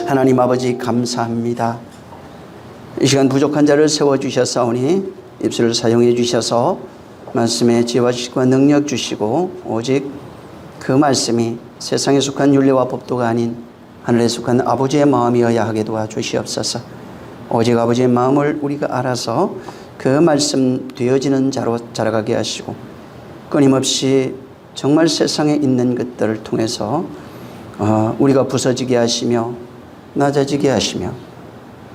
하나님 아버지 감사합니다. 이 시간 부족한 자를 세워주셨사오니 입술을 사용해 주셔서 말씀에 지혜와 지식과 능력 주시고 오직 그 말씀이 세상에 속한 율례와 법도가 아닌 하늘에 속한 아버지의 마음이어야 하게 도와주시옵소서. 오직 아버지의 마음을 우리가 알아서 그 말씀 되어지는 자로 자라가게 하시고 끊임없이 정말 세상에 있는 것들을 통해서 우리가 부서지게 하시며 낮아지게 하시며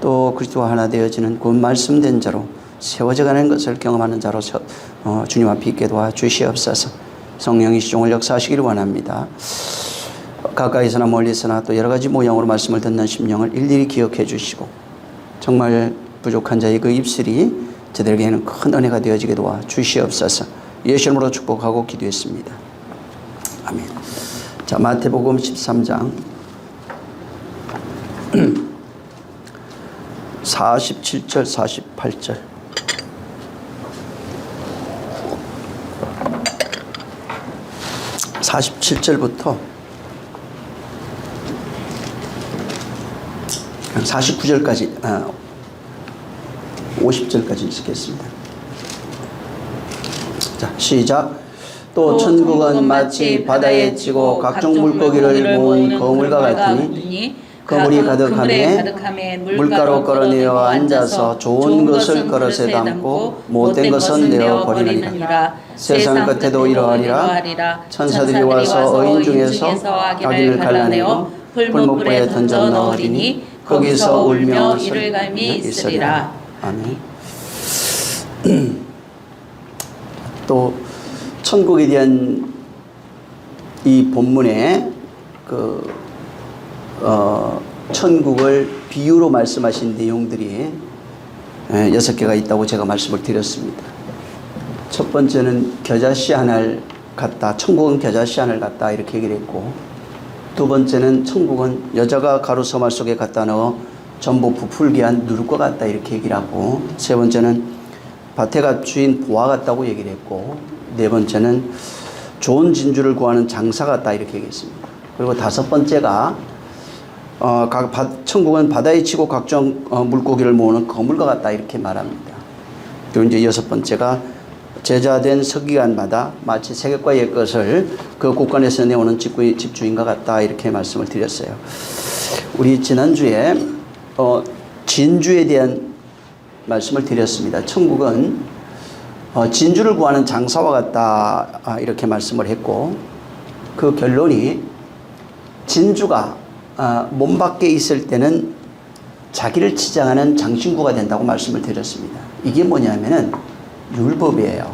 또 그리스도와 하나 되어지는 그 말씀된 자로 세워져가는 것을 경험하는 자로 주님 앞에 있게 도와주시옵소서. 성령이 시종을 역사하시기를 원합니다. 가까이서나 멀리서나 또 여러 가지 모양으로 말씀을 듣는 심령을 일일이 기억해 주시고 정말 부족한 자의 그 입술이 저들에게는 큰 은혜가 되어지게 도와주시옵소서. 예수 이름으로 축복하고 기도했습니다. 아멘. 자, 마태복음 13장 47절 48절 47절부터 49절까지 50절까지 읽겠습니다. 자, 시작. 또 천국은 마치 바다에 치고 각종 물고기를 모은 거물과 같으니 거물이 가득함에 물가로 끌어내어 앉아서 좋은 것을 그릇에 담고 못된 것은 내어 버리느니라. 세상 끝에도 이러하리라. 천사들이 와서 의인 중에서 악인을 갈라내어 풀무불에 던져 넣으리니 거기서 울며 이를 갈미 있으리라. 아멘. 또 천국에 대한 이 본문에 천국을 비유로 말씀하신 내용들이 6개가 있다고 제가 말씀을 드렸습니다. 첫 번째는 겨자씨 하나를 같다. 천국은 겨자씨 하나를 같다. 이렇게 얘기를 했고, 두 번째는 천국은 여자가 가루 서말 속에 갖다 넣어 전부 부풀게 한 누룩과 같다. 이렇게 얘기를 하고, 세 번째는 밭에 갇힌 보화 같다고 얘기를 했고, 네 번째는 좋은 진주를 구하는 장사 같다. 이렇게 얘기했습니다. 그리고 다섯 번째가 천국은 바다에 치고 각종 물고기를 모으는 거물과 같다. 이렇게 말합니다. 그리고 이제 여섯 번째가 제자된 서기관마다 마치 세겜과 옛것을 그 곳간에서 내오는 집주인과 같다. 이렇게 말씀을 드렸어요. 우리 지난주에 진주에 대한 말씀을 드렸습니다. 천국은 진주를 구하는 장사와 같다. 이렇게 말씀을 했고, 그 결론이 진주가 몸 밖에 있을 때는 자기를 치장하는 장신구가 된다고 말씀을 드렸습니다. 이게 뭐냐면은 율법이에요.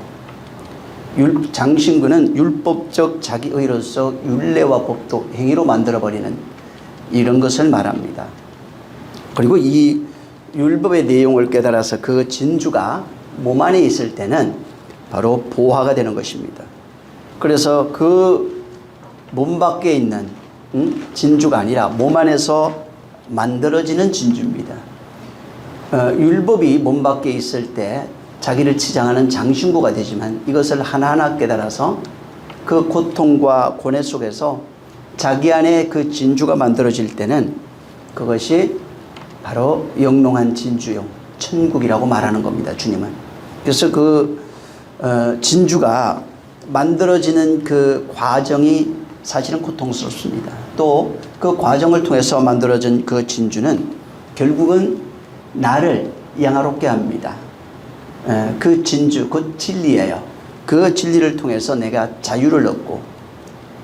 장신구는 율법적 자기의로서 율례와 법도 행위로 만들어버리는 이런 것을 말합니다. 그리고 이 율법의 내용을 깨달아서 그 진주가 몸 안에 있을 때는 바로 보화가 되는 것입니다. 그래서 그 몸 밖에 있는 진주가 아니라 몸 안에서 만들어지는 진주입니다. 율법이 몸 밖에 있을 때 자기를 치장하는 장신구가 되지만 이것을 하나하나 깨달아서 그 고통과 고뇌 속에서 자기 안에 그 진주가 만들어질 때는 그것이 바로 영롱한 진주요 천국이라고 말하는 겁니다. 주님은. 그래서 그 진주가 만들어지는 그 과정이 사실은 고통스럽습니다. 또 그 과정을 통해서 만들어진 그 진주는 결국은 나를 영화롭게 합니다. 그 진주, 그 진리예요. 그 진리를 통해서 내가 자유를 얻고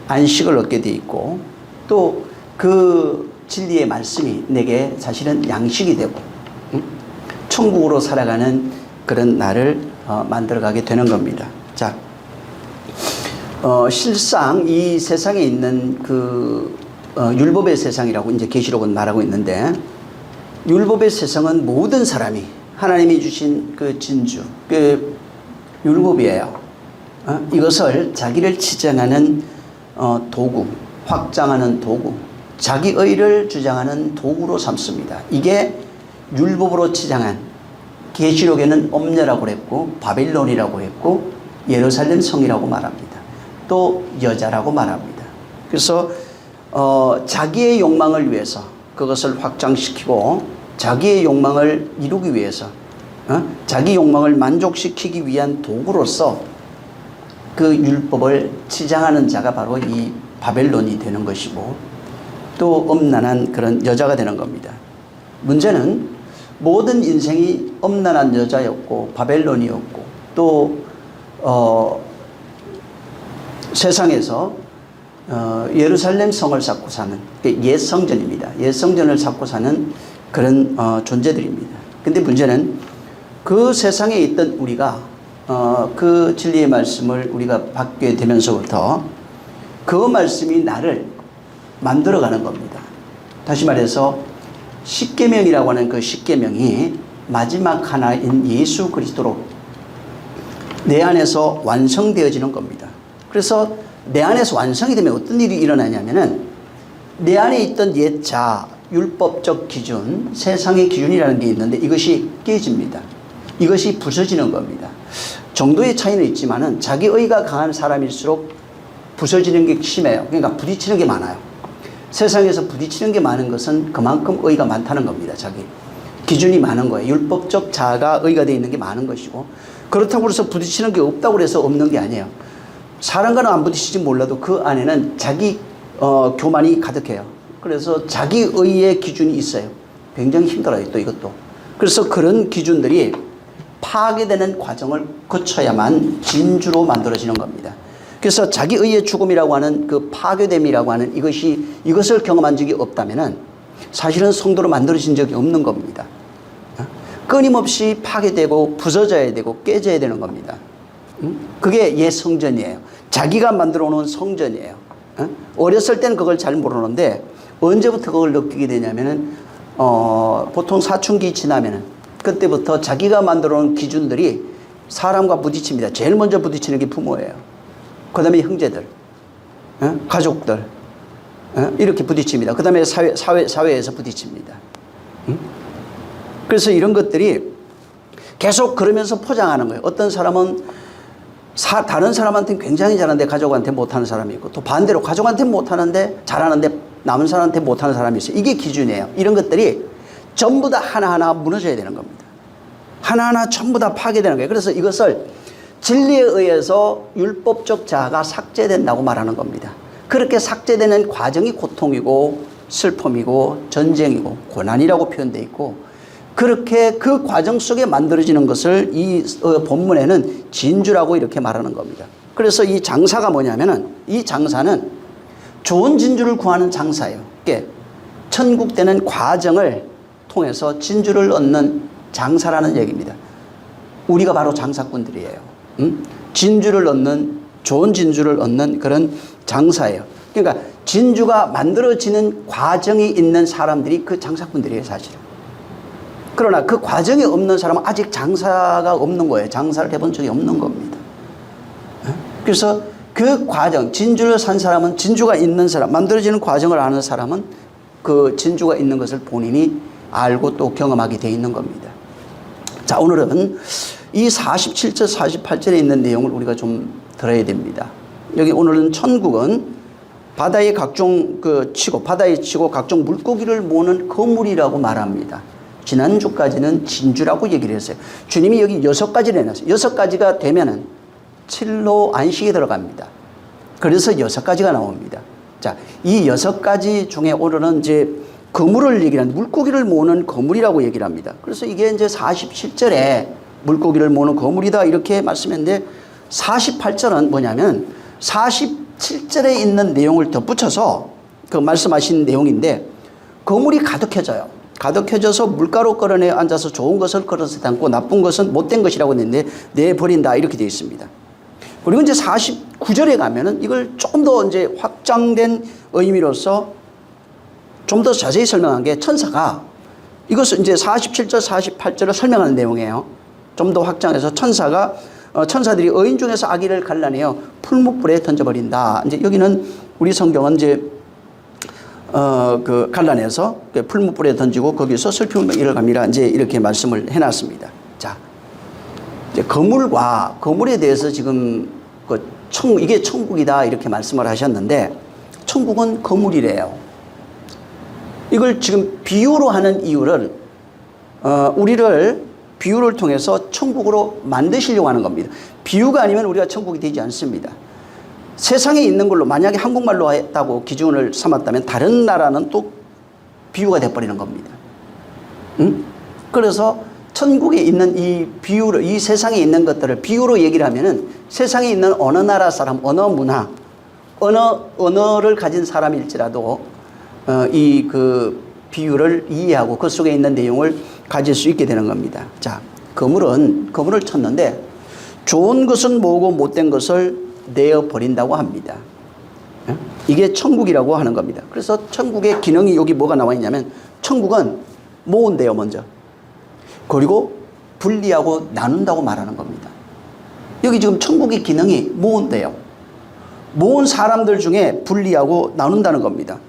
안식을 얻게 돼 있고, 또 그 진리의 말씀이 내게 사실은 양식이 되고 천국으로 살아가는 그런 나를 만들어가게 되는 겁니다. 자, 실상 이 세상에 있는 그 율법의 세상이라고 이제 계시록은 말하고 있는데, 율법의 세상은 모든 사람이 하나님이 주신 그 진주, 그 율법이에요. 이것을 자기를 치장하는 도구, 확장하는 도구, 자기의를 주장하는 도구로 삼습니다. 이게 율법으로 치장한, 계시록에는 엄녀라고 했고 바빌론이라고 했고 예루살렘 성이라고 말합니다. 또 여자라고 말합니다. 그래서 자기의 욕망을 위해서 그것을 확장시키고 자기의 욕망을 이루기 위해서 자기 욕망을 만족시키기 위한 도구로서 그 율법을 치장하는 자가 바로 이 바벨론이 되는 것이고 또 엄난한 그런 여자가 되는 겁니다. 문제는 모든 인생이 엄난한 여자였고 바벨론이었고 또 세상에서 예루살렘 성을 쌓고 사는 옛 성전입니다. 옛 성전을 쌓고 사는 그런 존재들입니다. 근데 문제는 그 세상에 있던 우리가 그 진리의 말씀을 우리가 받게 되면서부터 그 말씀이 나를 만들어가는 겁니다. 다시 말해서 십계명이라고 하는 그 십계명이 마지막 하나인 예수 그리스도로 내 안에서 완성되어지는 겁니다. 그래서 내 안에서 완성이 되면 어떤 일이 일어나냐면은 내 안에 있던 옛자 율법적 기준, 세상의 기준이라는 게 있는데 이것이 깨집니다. 이것이 부서지는 겁니다. 정도의 차이는 있지만은 자기 의가 강한 사람일수록 부서지는 게 심해요. 그러니까 부딪히는 게 많아요. 세상에서 부딪히는 게 많은 것은 그만큼 의가 많다는 겁니다. 자기 기준이 많은 거예요. 율법적 자아가 의가 되어 있는 게 많은 것이고 그렇다고 해서 부딪히는 게 없다고 해서 없는 게 아니에요. 사람과는 안 부딪히지 몰라도 그 안에는 자기 교만이 가득해요. 그래서 자기 의의 기준이 있어요. 굉장히 힘들어요. 또 이것도. 그래서 그런 기준들이 파괴되는 과정을 거쳐야만 진주로 만들어지는 겁니다. 그래서 자기 의의 죽음이라고 하는 그 파괴됨이라고 하는 이것을 경험한 적이 없다면은 사실은 성도로 만들어진 적이 없는 겁니다. 끊임없이 파괴되고 부서져야 되고 깨져야 되는 겁니다. 그게 옛 성전이에요. 자기가 만들어 놓은 성전이에요. 어렸을 때는 그걸 잘 모르는데 언제부터 그걸 느끼게 되냐면은 보통 사춘기 지나면은 그때부터 자기가 만들어 놓은 기준들이 사람과 부딪힙니다. 제일 먼저 부딪히는 게 부모예요. 그 다음에 형제들, 가족들, 이렇게 부딪힙니다. 그 다음에 사회에서 부딪힙니다. 그래서 이런 것들이 계속 그러면서 포장하는 거예요. 어떤 사람은 다른 사람한테는 굉장히 잘하는데 가족한테 못하는 사람이 있고 또 반대로 가족한테 못하는데 잘하는데 남은 사람한테 못하는 사람이 있어요. 이게 기준이에요. 이런 것들이 전부 다 하나하나 무너져야 되는 겁니다. 하나하나 전부 다 파괴되는 거예요. 그래서 이것을 진리에 의해서 율법적 자아가 삭제된다고 말하는 겁니다. 그렇게 삭제되는 과정이 고통이고 슬픔이고 전쟁이고 고난이라고 표현되어 있고 그렇게 그 과정 속에 만들어지는 것을 이 본문에는 진주라고 이렇게 말하는 겁니다. 그래서 이 장사가 뭐냐면은 이 장사는 좋은 진주를 구하는 장사예요. 이게 천국 되는 과정을 통해서 진주를 얻는 장사라는 얘기입니다. 우리가 바로 장사꾼들이에요. 진주를 얻는 좋은 진주를 얻는 그런 장사예요. 그러니까 진주가 만들어지는 과정이 있는 사람들이 그 장사꾼들이에요, 사실은. 그러나 그 과정이 없는 사람은 아직 장사가 없는 거예요. 장사를 해본 적이 없는 겁니다. 그래서 그 과정, 진주를 산 사람은 진주가 있는 사람, 만들어지는 과정을 아는 사람은 그 진주가 있는 것을 본인이 알고 또 경험하게 되어 있는 겁니다. 자, 오늘은 이 47절, 48절에 있는 내용을 우리가 좀 들어야 됩니다. 여기 오늘은 천국은 바다에 바다에 치고 각종 물고기를 모으는 거물이라고 말합니다. 지난주까지는 진주라고 얘기를 했어요. 주님이 여기 6가지를 해놨어요. 6가지가 되면은 7로 안식에 들어갑니다. 그래서 6가지가 나옵니다. 자, 이 6가지 중에 오늘은 이제 거물을 얘기하는 물고기를 모으는 거물이라고 얘기를 합니다. 그래서 이게 이제 47절에 물고기를 모으는 거물이다 이렇게 말씀했는데 48절은 뭐냐면 47절에 있는 내용을 덧붙여서 그 말씀하신 내용인데 거물이 가득해져요. 가득해져서 물가로 끌어내 앉아서 좋은 것을 그릇에 담고 나쁜 것은 못된 것이라고 했는데 내버린다 이렇게 되어 있습니다. 그리고 이제 49절에 가면은 이걸 조금 더 이제 확장된 의미로서 좀 더 자세히 설명한 게 천사가 이것은 이제 47절, 48절을 설명하는 내용이에요. 좀 더 확장해서 천사들이 의인 중에서 악의를 갈라내어 풀무불에 던져버린다. 이제 여기는 우리 성경은 이제 갈라내서 풀무불에 던지고 거기서 슬픔의 일을 갑니다. 이제 이렇게 말씀을 해놨습니다. 자, 이제 거물에 대해서 지금 이게 천국이다 이렇게 말씀을 하셨는데 천국은 거물이래요. 이걸 지금 비유로 하는 이유를 우리를 비유를 통해서 천국으로 만드시려고 하는 겁니다. 비유가 아니면 우리가 천국이 되지 않습니다. 세상에 있는 걸로 만약에 한국말로 했다고 기준을 삼았다면 다른 나라는 또 비유가 돼버리는 겁니다. 그래서 천국에 있는 이 비유로, 이 세상에 있는 것들을 비유로 얘기를 하면은 세상에 있는 어느 나라 사람, 어느 문화, 어느 언어를 가진 사람일지라도 이 그 비유를 이해하고 그 속에 있는 내용을 가질 수 있게 되는 겁니다. 자, 그물을 쳤는데 좋은 것은 모으고 못된 것을 내어 버린다고 합니다. 이게 천국이라고 하는 겁니다. 그래서 천국의 기능이 여기 뭐가 나와 있냐면 천국은 모은대요, 먼저. 그리고 분리하고 나눈다고 말하는 겁니다. 여기 지금 천국의 기능이 모은대요. 모은 사람들 중에 분리하고 나눈다는 겁니다.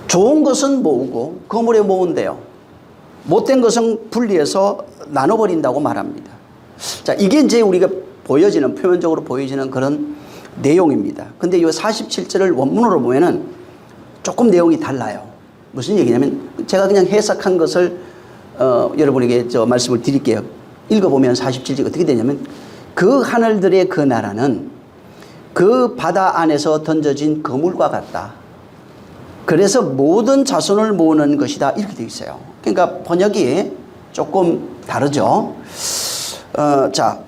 좋은 것은 모으고 그물에 모은대요. 못된 것은 분리해서 나눠버린다고 말합니다. 자, 이게 이제 우리가 보여지는, 표면적으로 보여지는 그런 내용입니다. 근데 이 47절을 원문으로 보면은 조금 내용이 달라요. 무슨 얘기냐면 제가 그냥 해석한 것을 여러분에게 말씀을 드릴게요. 읽어보면 47절 어떻게 되냐면 그 하늘들의 그 나라는 그 바다 안에서 던져진 그물과 같다. 그래서 모든 자손을 모으는 것이다. 이렇게 되어 있어요. 그러니까 번역이 조금 다르죠. 자,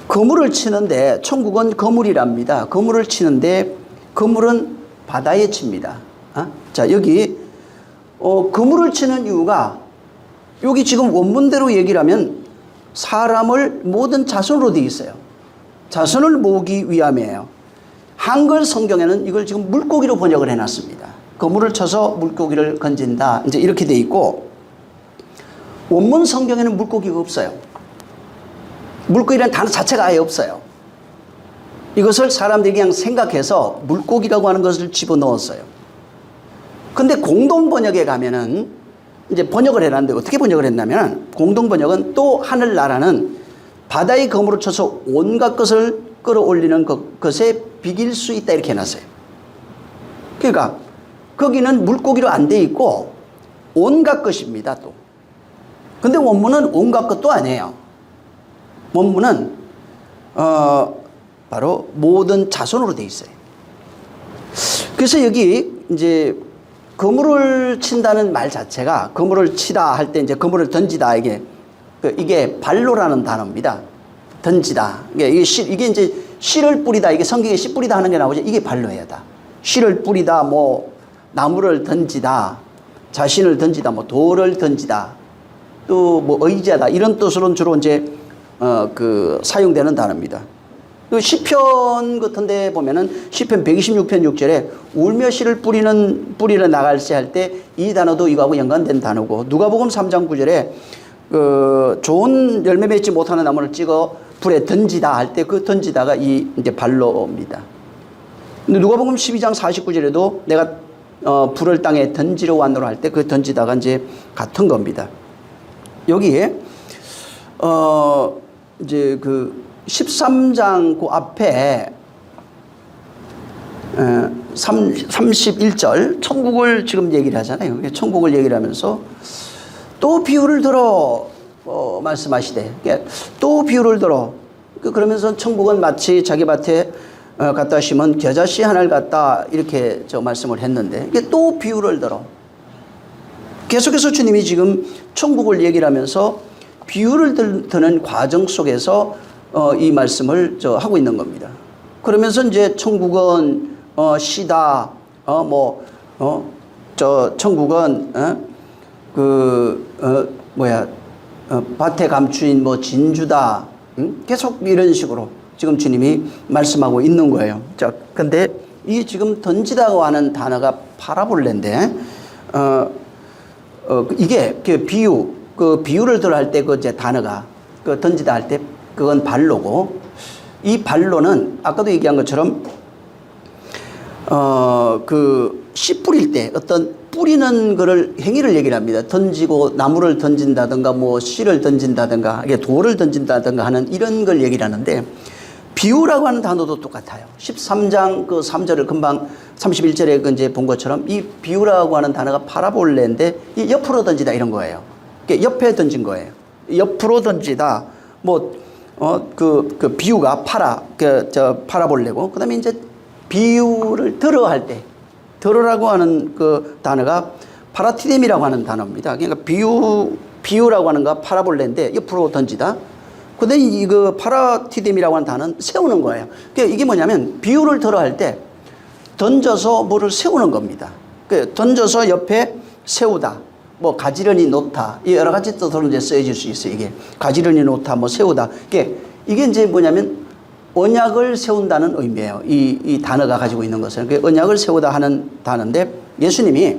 그물을 치는데 천국은 그물이랍니다. 그물을 치는데 그물은 바다에 칩니다. 자, 여기 그물을 치는 이유가 여기 지금 원문대로 얘기를 하면 사람을 모든 자손으로 되어 있어요. 자손을 모으기 위함이에요. 한글 성경에는 이걸 지금 물고기로 번역을 해놨습니다. 그물을 쳐서 물고기를 건진다. 이제 이렇게 되어 있고 원문 성경에는 물고기가 없어요. 물고기라는 단어 자체가 아예 없어요. 이것을 사람들이 그냥 생각해서 물고기라고 하는 것을 집어넣었어요. 근데 공동 번역에 가면은 이제 번역을 해놨는데 어떻게 번역을 했냐면 공동 번역은 또 하늘나라는 바다의 검으로 쳐서 온갖 것을 끌어올리는 것에 비길 수 있다 이렇게 해놨어요. 그러니까 거기는 물고기로 안 돼 있고 온갖 것입니다 또. 근데 원문은 온갖 것도 아니에요. 원문은 바로 모든 자손으로 돼 있어요. 그래서 여기 이제 그물을 친다는 말 자체가 그물을 치다 할 때 이제 그물을 던지다 이게 발로라는 단어입니다. 던지다. 이게 이제 씨를 뿌리다. 이게 성경에 씨 뿌리다 하는 게 나오죠. 이게 발로예요, 다. 씨를 뿌리다, 뭐 나무를 던지다, 자신을 던지다, 뭐 돌을 던지다, 또 뭐 의지하다 이런 뜻으로는 주로 이제 사용되는 단어입니다. 그 시편 같은데 보면은 시편 126편 6절에 울며 씨를 뿌리러 나갈세 할 때 이 단어도 이거하고 연관된 단어고 누가복음 3장 9절에 좋은 열매 맺지 못하는 나무를 찍어 불에 던지다 할 때 그 던지다가 이제 발로입니다. 근데 누가복음 12장 49절에도 내가 불을 땅에 던지러 왔노라 할 때 그 던지다가 이제 같은 겁니다. 여기에 이제 13장 그 앞에 31절 천국을 지금 얘기를 하잖아요. 천국을 얘기를 하면서 또 비유를 들어 말씀하시되 또 비유를 들어 그러면서 천국은 마치 자기 밭에 갖다 심은 겨자씨 하나를 갖다 이렇게 말씀을 했는데 이게 또 비유를 들어 계속해서 주님이 지금 천국을 얘기를 하면서 비유를 드는 과정 속에서 이 말씀을 하고 있는 겁니다. 그러면서 이제 천국은 씨다, 천국은 밭에 감추인 뭐 진주다, 계속 이런 식으로 지금 주님이 말씀하고 있는 거예요. 자, 근데 이 지금 던지다고 하는 단어가 파라볼레인데, 이게 비유를 들어 할 때 그 이제 단어가 던지다 할 때 그건 발로고, 이 발로는 아까도 얘기한 것처럼 씨 뿌릴 때 어떤 뿌리는 거를 행위를 얘기를 합니다. 던지고 나무를 던진다든가 뭐 씨를 던진다든가 이게 돌을 던진다든가 하는 이런 걸 얘기를 하는데 비유라고 하는 단어도 똑같아요. 13장 그 3절을 금방 31절에 그 이제 본 것처럼 이 비유라고 하는 단어가 파라볼레인데 이 옆으로 던지다 이런 거예요. 옆에 던진 거예요. 옆으로 던지다. 그 비유가 파라볼레고, 그 다음에 이제 비유를 들어 할 때, 들어라고 하는 그 단어가 파라티뎀이라고 하는 단어입니다. 그러니까 비유라고 하는 거 파라볼레인데 옆으로 던지다. 그 다음에 이거 파라티뎀이라고 하는 단어는 세우는 거예요. 그러니까 이게 뭐냐면 비유를 들어 할 때 던져서 뭐를 세우는 겁니다. 던져서 옆에 세우다. 뭐 가지런히 놓다, 여러 가지 뜻으로 이제 쓰여질 수 있어요. 이게 가지런히 놓다, 뭐 세우다. 이게 이제 뭐냐면 언약을 세운다는 의미예요. 이 단어가 가지고 있는 것은 언약을 세우다 하는 단어인데, 예수님이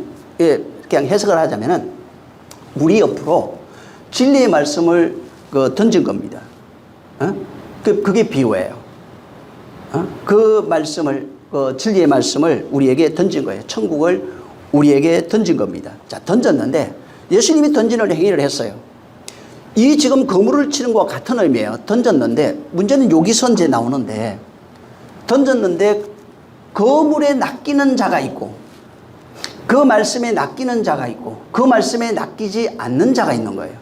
그냥 해석을 하자면은 우리 옆으로 진리의 말씀을 던진 겁니다. 그게 비유예요. 그 말씀을, 진리의 말씀을 우리에게 던진 거예요. 천국을 우리에게 던진 겁니다. 자, 던졌는데 예수님이 던지는 행위를 했어요. 이 지금 그물을 치는 것과 같은 의미예요. 던졌는데 문제는 여기서 이제 나오는데, 던졌는데 그물에 낚이는 자가 있고 그 말씀에 낚이는 자가 있고 그 말씀에 낚이지 않는 자가 있는 거예요.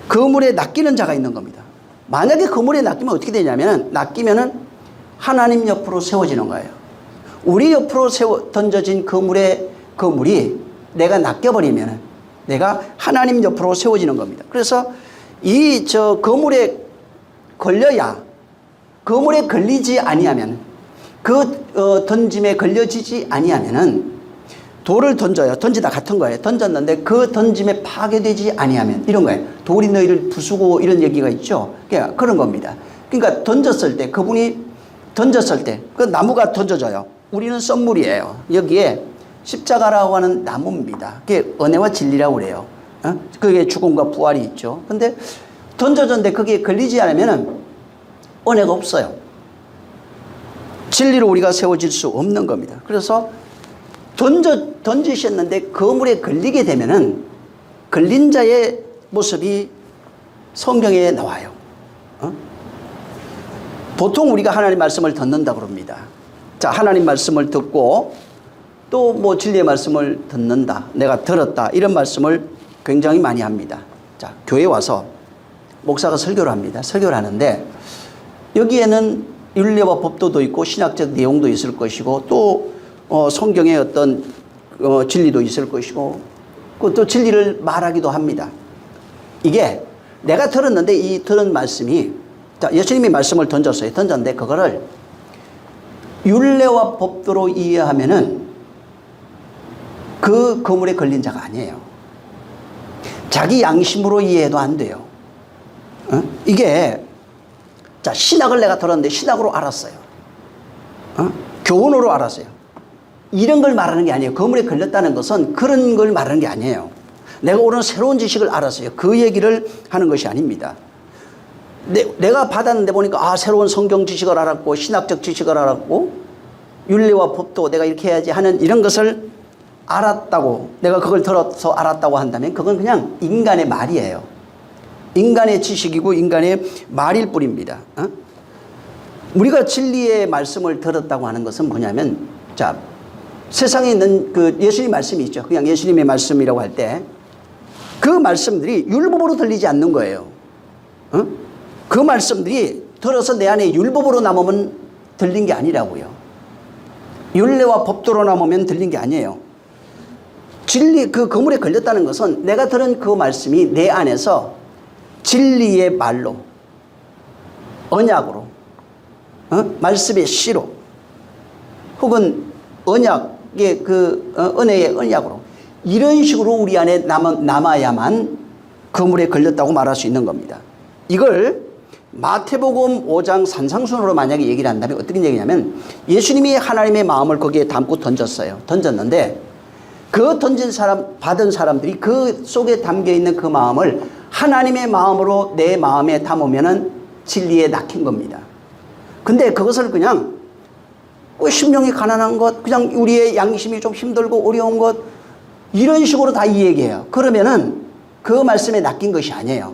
그물에 낚이는 자가 있는 겁니다. 만약에 그물에 낚이면 어떻게 되냐면, 낚이면은 하나님 옆으로 세워지는 거예요. 우리 옆으로 던져진 그물이 내가 낚여버리면 내가 하나님 옆으로 세워지는 겁니다. 그래서 그물에 걸려야, 그물에 걸리지 아니하면, 던짐에 걸려지지 아니하면은 돌을 던져요. 던지다 같은 거예요. 던졌는데 그 던짐에 파괴되지 아니하면, 이런 거예요. 돌이 너희를 부수고 이런 얘기가 있죠. 그러니까 그런 겁니다. 그러니까 던졌을 때, 그분이 던졌을 때 그 나무가 던져져요. 우리는 썬물이에요. 여기에 십자가라고 하는 나무입니다. 그게 은혜와 진리라고 그래요. 그게 죽음과 부활이 있죠. 근데 던져졌는데 거기에 걸리지 않으면 은혜가 없어요. 진리로 우리가 세워질 수 없는 겁니다. 그래서 던지셨는데 그물에 걸리게 되면은 걸린 자의 모습이 성경에 나와요. 보통 우리가 하나님 말씀을 듣는다고 그럽니다. 자, 하나님 말씀을 듣고 또 뭐 진리의 말씀을 듣는다, 내가 들었다, 이런 말씀을 굉장히 많이 합니다. 자, 교회 와서 목사가 설교를 합니다. 설교를 하는데 여기에는 율례와 법도도 있고 신학적 내용도 있을 것이고 또 성경의 어떤 진리도 있을 것이고 또 진리를 말하기도 합니다. 이게 내가 들었는데 이 들은 말씀이, 자, 예수님이 말씀을 던졌어요. 던졌는데 그거를 율례와 법도로 이해하면은 그 그물에 걸린 자가 아니에요. 자기 양심으로 이해해도 안 돼요. 이게, 자, 신학을 내가 들었는데 신학으로 알았어요. 교훈으로 알았어요. 이런 걸 말하는 게 아니에요. 그물에 걸렸다는 것은 그런 걸 말하는 게 아니에요. 내가 오늘 새로운 지식을 알았어요. 그 얘기를 하는 것이 아닙니다. 내가 받았는데 보니까 새로운 성경 지식을 알았고 신학적 지식을 알았고 율례와 법도 내가 이렇게 해야지 하는 이런 것을 알았다고, 내가 그걸 들어서 알았다고 한다면 그건 그냥 인간의 말이에요. 인간의 지식이고 인간의 말일 뿐입니다. 우리가 진리의 말씀을 들었다고 하는 것은 뭐냐면, 자, 세상에 있는 그 예수님 말씀이 있죠. 그냥 예수님의 말씀이라고 할 때 그 말씀들이 율법으로 들리지 않는 거예요. 그 말씀들이 들어서 내 안에 율법으로 남으면 들린 게 아니라고요. 율례와 법도로 남으면 들린 게 아니에요. 진리, 그 그물에 걸렸다는 것은 내가 들은 그 말씀이 내 안에서 진리의 말로, 언약으로, 말씀의 씨로, 혹은 언약의 은혜의 언약으로, 이런 식으로 우리 안에 남아야만 그물에 걸렸다고 말할 수 있는 겁니다. 이걸 마태복음 5장 산상순으로 만약에 얘기를 한다면 어떻게 얘기냐면, 예수님이 하나님의 마음을 거기에 담고 던졌어요. 던졌는데 그 던진 사람, 받은 사람들이 그 속에 담겨 있는 그 마음을 하나님의 마음으로 내 마음에 담으면은 진리에 낚인 겁니다. 근데 그것을 그냥 심령이 가난한 것, 그냥 우리의 양심이 좀 힘들고 어려운 것, 이런 식으로 다 이야기해요. 그러면은 그 말씀에 낚인 것이 아니에요.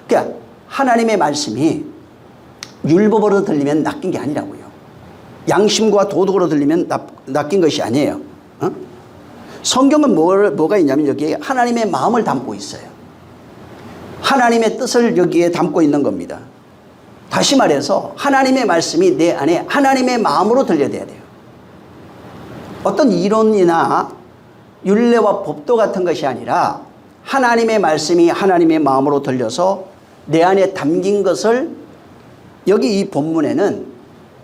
그러니까 하나님의 말씀이 율법으로 들리면 낚인 게 아니라고요. 양심과 도덕으로 들리면 낚인 것이 아니에요. 성경은 뭐가 있냐면 여기에 하나님의 마음을 담고 있어요. 하나님의 뜻을 여기에 담고 있는 겁니다. 다시 말해서 하나님의 말씀이 내 안에 하나님의 마음으로 들려야 돼요. 어떤 이론이나 율례와 법도 같은 것이 아니라 하나님의 말씀이 하나님의 마음으로 들려서 내 안에 담긴 것을 여기 이 본문에는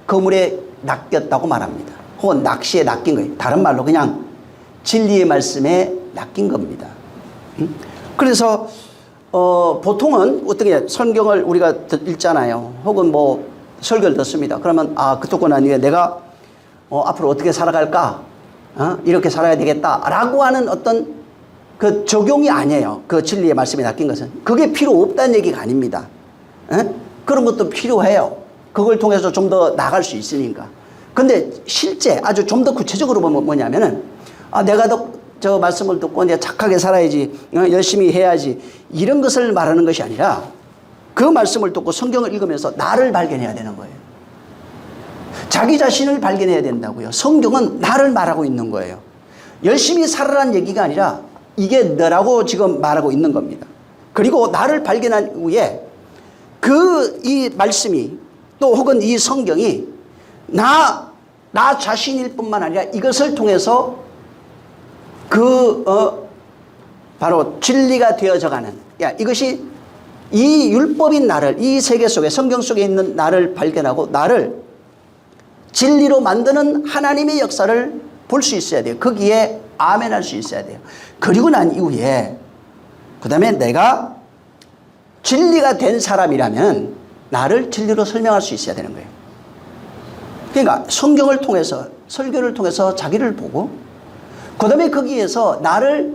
그물에 낚였다고 말합니다. 혹은 낚시에 낚인 거예요. 다른 말로 그냥 진리의 말씀에 낚인 겁니다. 그래서 보통은 어떻게 성경을 우리가 읽잖아요. 혹은 뭐 설교를 듣습니다. 그러면 그 듣고 난 이후에 내가 앞으로 어떻게 살아갈까? 이렇게 살아야 되겠다라고 하는 어떤 그 적용이 아니에요. 그 진리의 말씀에 낚인 것은. 그게 필요 없다는 얘기가 아닙니다. 그런 것도 필요해요. 그걸 통해서 좀 더 나아갈 수 있으니까. 근데 실제 아주 좀 더 구체적으로 보면 뭐냐면은 내가 저 말씀을 듣고 내가 착하게 살아야지, 열심히 해야지, 이런 것을 말하는 것이 아니라 그 말씀을 듣고 성경을 읽으면서 나를 발견해야 되는 거예요. 자기 자신을 발견해야 된다고요. 성경은 나를 말하고 있는 거예요. 열심히 살아라는 얘기가 아니라 이게 너라고 지금 말하고 있는 겁니다. 그리고 나를 발견한 후에 이 말씀이 또 혹은 이 성경이 나 자신일 뿐만 아니라 이것을 통해서 바로 진리가 되어져가는, 이것이 이 율법인 나를, 이 세계 속에, 성경 속에 있는 나를 발견하고 나를 진리로 만드는 하나님의 역사를 볼 수 있어야 돼요. 거기에 아멘할 수 있어야 돼요. 그리고 난 이후에 그 다음에 내가 진리가 된 사람이라면 나를 진리로 설명할 수 있어야 되는 거예요. 그러니까 성경을 통해서, 설교를 통해서 자기를 보고 그 다음에 거기에서 나를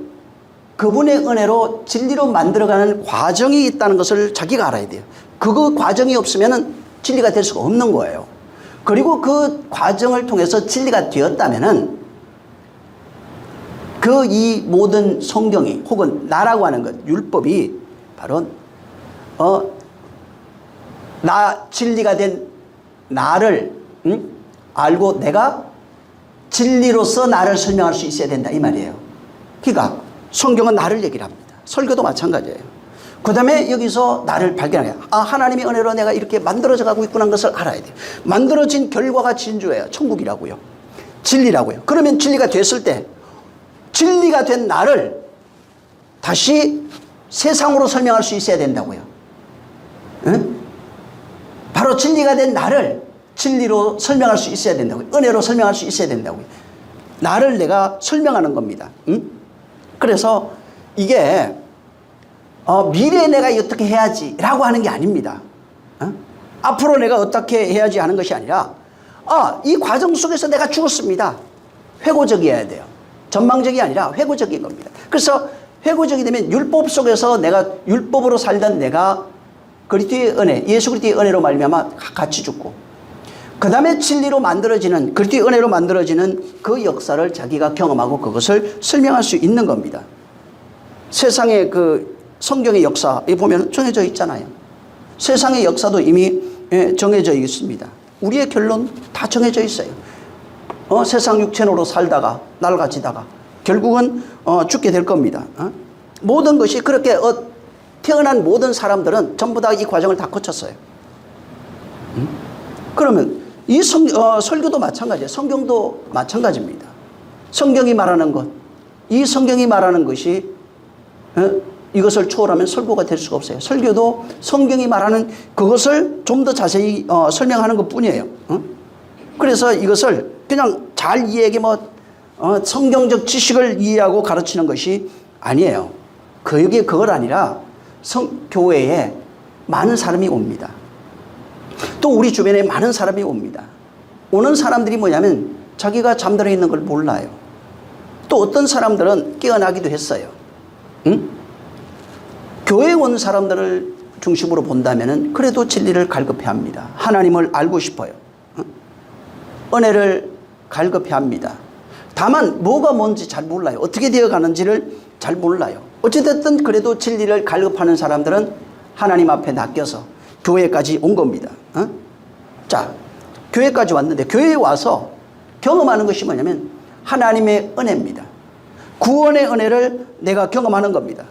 그분의 은혜로 진리로 만들어가는 과정이 있다는 것을 자기가 알아야 돼요. 그 과정이 없으면 진리가 될 수가 없는 거예요. 그리고 그 과정을 통해서 진리가 되었다면은 이 모든 성경이 혹은 나라고 하는 것, 율법이 바로 진리가 된 나를 알고 내가 진리로서 나를 설명할 수 있어야 된다 이 말이에요. 그러니까 성경은 나를 얘기를 합니다. 설교도 마찬가지예요. 그 다음에 여기서 나를 발견해요. 하나님의 은혜로 내가 이렇게 만들어져 가고 있구나 하는 것을 알아야 돼요. 만들어진 결과가 진주예요. 천국이라고요. 진리라고요. 그러면 진리가 됐을 때 진리가 된 나를 다시 세상으로 설명할 수 있어야 된다고요. 응? 바로 진리가 된 나를 진리로 설명할 수 있어야 된다고요. 은혜로 설명할 수 있어야 된다고요. 나를 내가 설명하는 겁니다. 응? 그래서 이게 미래에 내가 어떻게 해야지 라고 하는 게 아닙니다. 앞으로 내가 어떻게 해야지 하는 것이 아니라 이 과정 속에서 내가 죽었습니다. 회고적이어야 돼요. 전망적이 아니라 회고적인 겁니다. 그래서 회고적이 되면 율법 속에서 내가 율법으로 살던 내가 그리스도의 은혜, 예수 그리스도의 은혜로 말미암아 같이 죽고 그 다음에 진리로 만들어지는, 그리스도의 은혜로 만들어지는 그 역사를 자기가 경험하고 그것을 설명할 수 있는 겁니다. 세상의 성경의 역사에 보면 정해져 있잖아요. 세상의 역사도 이미 정해져 있습니다. 우리의 결론 다 정해져 있어요. 세상 육체로 살다가 낡아지다가 결국은 죽게 될 겁니다. 모든 것이 그렇게 태어난 모든 사람들은 전부 다 이 과정을 다 거쳤어요. 그러면 이 설교도 마찬가지예요. 성경도 마찬가지입니다. 성경이 말하는 것, 이 성경이 말하는 것이 이것을 초월하면 설교가 될 수가 없어요. 설교도 성경이 말하는 그것을 좀 더 자세히 설명하는 것 뿐이에요. 그래서 이것을 그냥 잘 이해하게 성경적 지식을 이해하고 가르치는 것이 아니에요. 그걸 아니라 교회에 많은 사람이 옵니다. 또 우리 주변에 많은 사람이 옵니다. 오는 사람들이 뭐냐면 자기가 잠들어 있는 걸 몰라요. 또 어떤 사람들은 깨어나기도 했어요. 교회에 온 사람들을 중심으로 본다면 그래도 진리를 갈급해 합니다. 하나님을 알고 싶어요. 은혜를 갈급해 합니다. 다만 뭐가 뭔지 잘 몰라요. 어떻게 되어가는지를 잘 몰라요. 어찌됐든 그래도 진리를 갈급하는 사람들은 하나님 앞에 낚여서 교회까지 온 겁니다. 자, 교회까지 왔는데 교회에 와서 경험하는 것이 뭐냐면 하나님의 은혜입니다. 구원의 은혜를 내가 경험하는 겁니다.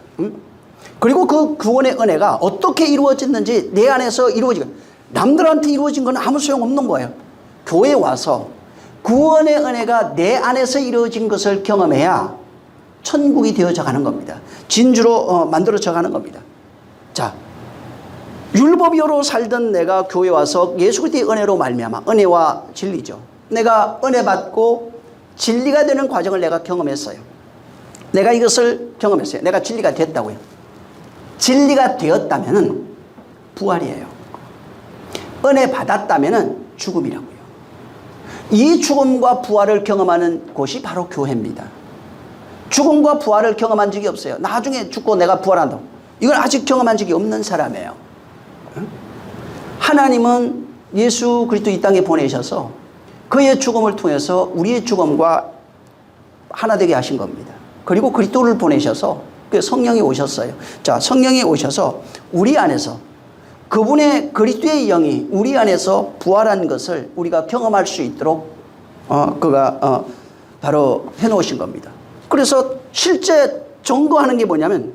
그리고 그 구원의 은혜가 어떻게 이루어졌는지 내 안에서 이루어지고, 남들한테 이루어진 건 아무 소용없는 거예요. 교회에 와서 구원의 은혜가 내 안에서 이루어진 것을 경험해야 천국이 되어져 가는 겁니다. 진주로 만들어져 가는 겁니다. 자, 율법이로 살던 내가 교회에 와서 예수 그리스도의 은혜로 말미암아, 은혜와 진리죠. 내가 은혜 받고 진리가 되는 과정을 내가 경험했어요. 내가 이것을 경험했어요. 내가 진리가 됐다고요. 진리가 되었다면은 부활이에요. 은혜 받았다면은 죽음이라고요. 이 죽음과 부활을 경험하는 곳이 바로 교회입니다. 죽음과 부활을 경험한 적이 없어요. 나중에 죽고 내가 부활한다고. 이건 아직 경험한 적이 없는 사람이에요. 하나님은 예수 그리스도 이 땅에 보내셔서 그의 죽음을 통해서 우리의 죽음과 하나 되게 하신 겁니다. 그리고 그리스도를 보내셔서 그 성령이 오셨어요. 자, 성령이 오셔서 우리 안에서 그분의 그리스도의 영이 우리 안에서 부활한 것을 우리가 경험할 수 있도록 그가 바로 해놓으신 겁니다. 그래서 실제 증거하는 게 뭐냐면,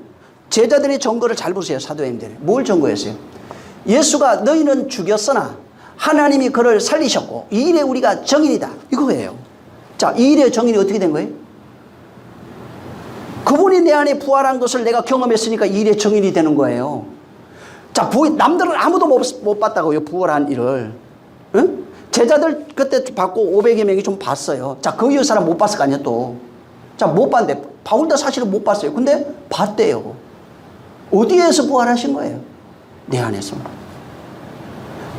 제자들의 증거를 잘 보세요. 사도행전에 뭘 증거했어요? 예수가 너희는 죽였으나 하나님이 그를 살리셨고 이 일에 우리가 증인이다, 이거예요. 자, 이 일의 증인이 어떻게 된 거예요? 그분이 내 안에 부활한 것을 내가 경험했으니까 이 일의 증인이 되는 거예요. 자, 남들은 아무도 못 봤다고요, 부활한 일을. 응? 제자들 그때 봤고 500여 명이 좀 봤어요. 자, 그 이후 사람 못 봤을 거 아니에요, 또. 자, 못 봤는데 바울도 사실은 못 봤어요. 근데 봤대요. 어디에서 부활하신 거예요? 내 안에서.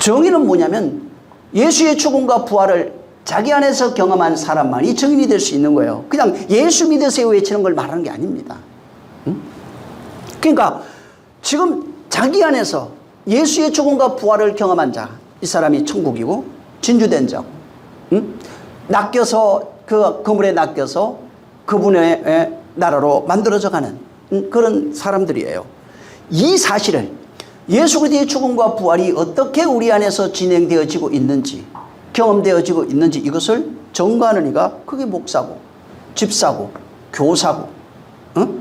정의는 뭐냐면 예수의 죽음과 부활을 자기 안에서 경험한 사람만이 증인이 될 수 있는 거예요. 그냥 예수 믿으세요 외치는 걸 말하는 게 아닙니다. 응? 그러니까 지금 자기 안에서 예수의 죽음과 부활을 경험한 자, 이 사람이 천국이고 진주된 자고, 응? 낚여서 그 그물에 낚여서 그분의 나라로 만들어져 가는 그런 사람들이에요. 이 사실을, 예수 그리스도의 죽음과 부활이 어떻게 우리 안에서 진행되어지고 있는지, 경험되어지고 있는지, 이것을 증거하는 이가 그게 목사고 집사고 교사고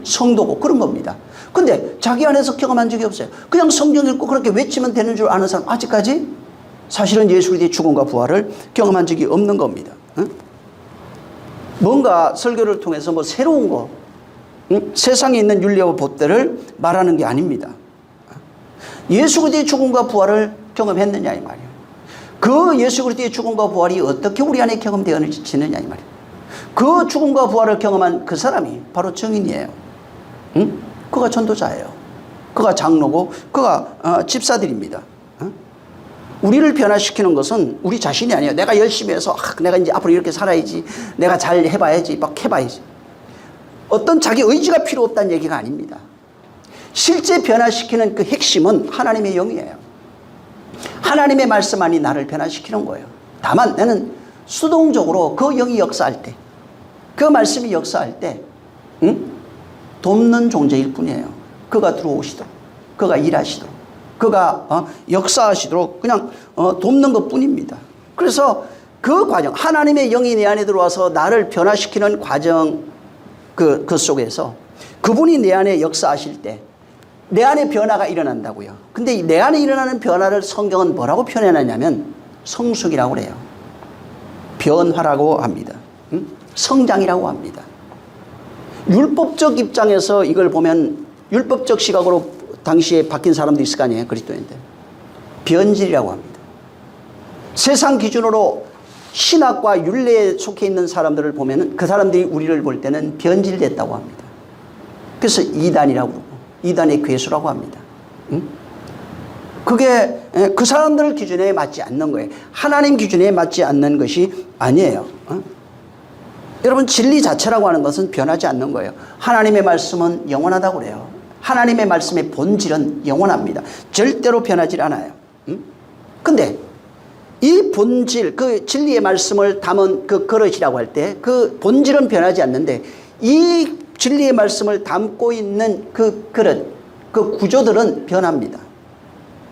성도고 그런 겁니다. 근데 자기 안에서 경험한 적이 없어요. 그냥 성경 읽고 그렇게 외치면 되는 줄 아는 사람, 아직까지 사실은 예수 그리스도의 죽음과 부활을 경험한 적이 없는 겁니다. 뭔가 설교를 통해서 뭐 새로운 거, 세상에 있는 윤리와 법대를 말하는 게 아닙니다. 예수 그리스도의 죽음과 부활을 경험했느냐 이 말이에요. 그 예수 그리스도의 죽음과 부활이 어떻게 우리 안에 경험되어지느냐 이 말이에요. 그 죽음과 부활을 경험한 그 사람이 바로 증인이에요. 그가 전도자예요. 그가 장로고 그가 집사들입니다. 우리를 변화시키는 것은 우리 자신이 아니에요. 내가 열심히 해서 내가 이제 앞으로 이렇게 살아야지, 내가 잘 해봐야지, 막 해봐야지. 어떤 자기 의지가 필요 없다는 얘기가 아닙니다. 실제 변화시키는 그 핵심은 하나님의 영이에요. 하나님의 말씀만이 나를 변화시키는 거예요. 다만 나는 수동적으로 그 영이 역사할 때, 그 말씀이 역사할 때 돕는 존재일 뿐이에요. 그가 들어오시도록, 그가 일하시도록, 그가 역사하시도록 그냥 돕는 것 뿐입니다. 그래서 그 과정, 하나님의 영이 내 안에 들어와서 나를 변화시키는 과정, 그 속에서 그분이 내 안에 역사하실 때 내 안에 변화가 일어난다고요. 근데 내 안에 일어나는 변화를 성경은 뭐라고 표현하냐면 성숙이라고 그래요. 변화라고 합니다. 성장이라고 합니다. 율법적 입장에서 이걸 보면, 율법적 시각으로 당시에 바뀐 사람도 있을 거 아니에요, 그리스도인들. 변질이라고 합니다. 세상 기준으로 신학과 율례에 속해 있는 사람들을 보면은 그 사람들이 우리를 볼 때는 변질됐다고 합니다. 그래서 이단이라고 그러고 이단의 괴수라고 합니다. 그게 그 사람들 기준에 맞지 않는 거예요. 하나님 기준에 맞지 않는 것이 아니에요. 여러분, 진리 자체라고 하는 것은 변하지 않는 거예요. 하나님의 말씀은 영원하다고 그래요. 하나님의 말씀의 본질은 영원합니다. 절대로 변하지 않아요. 근데 이 본질, 그 진리의 말씀을 담은 그 그릇이라고 할 때 그 본질은 변하지 않는데 이 진리의 말씀을 담고 있는 그 그릇, 그 구조들은 변합니다.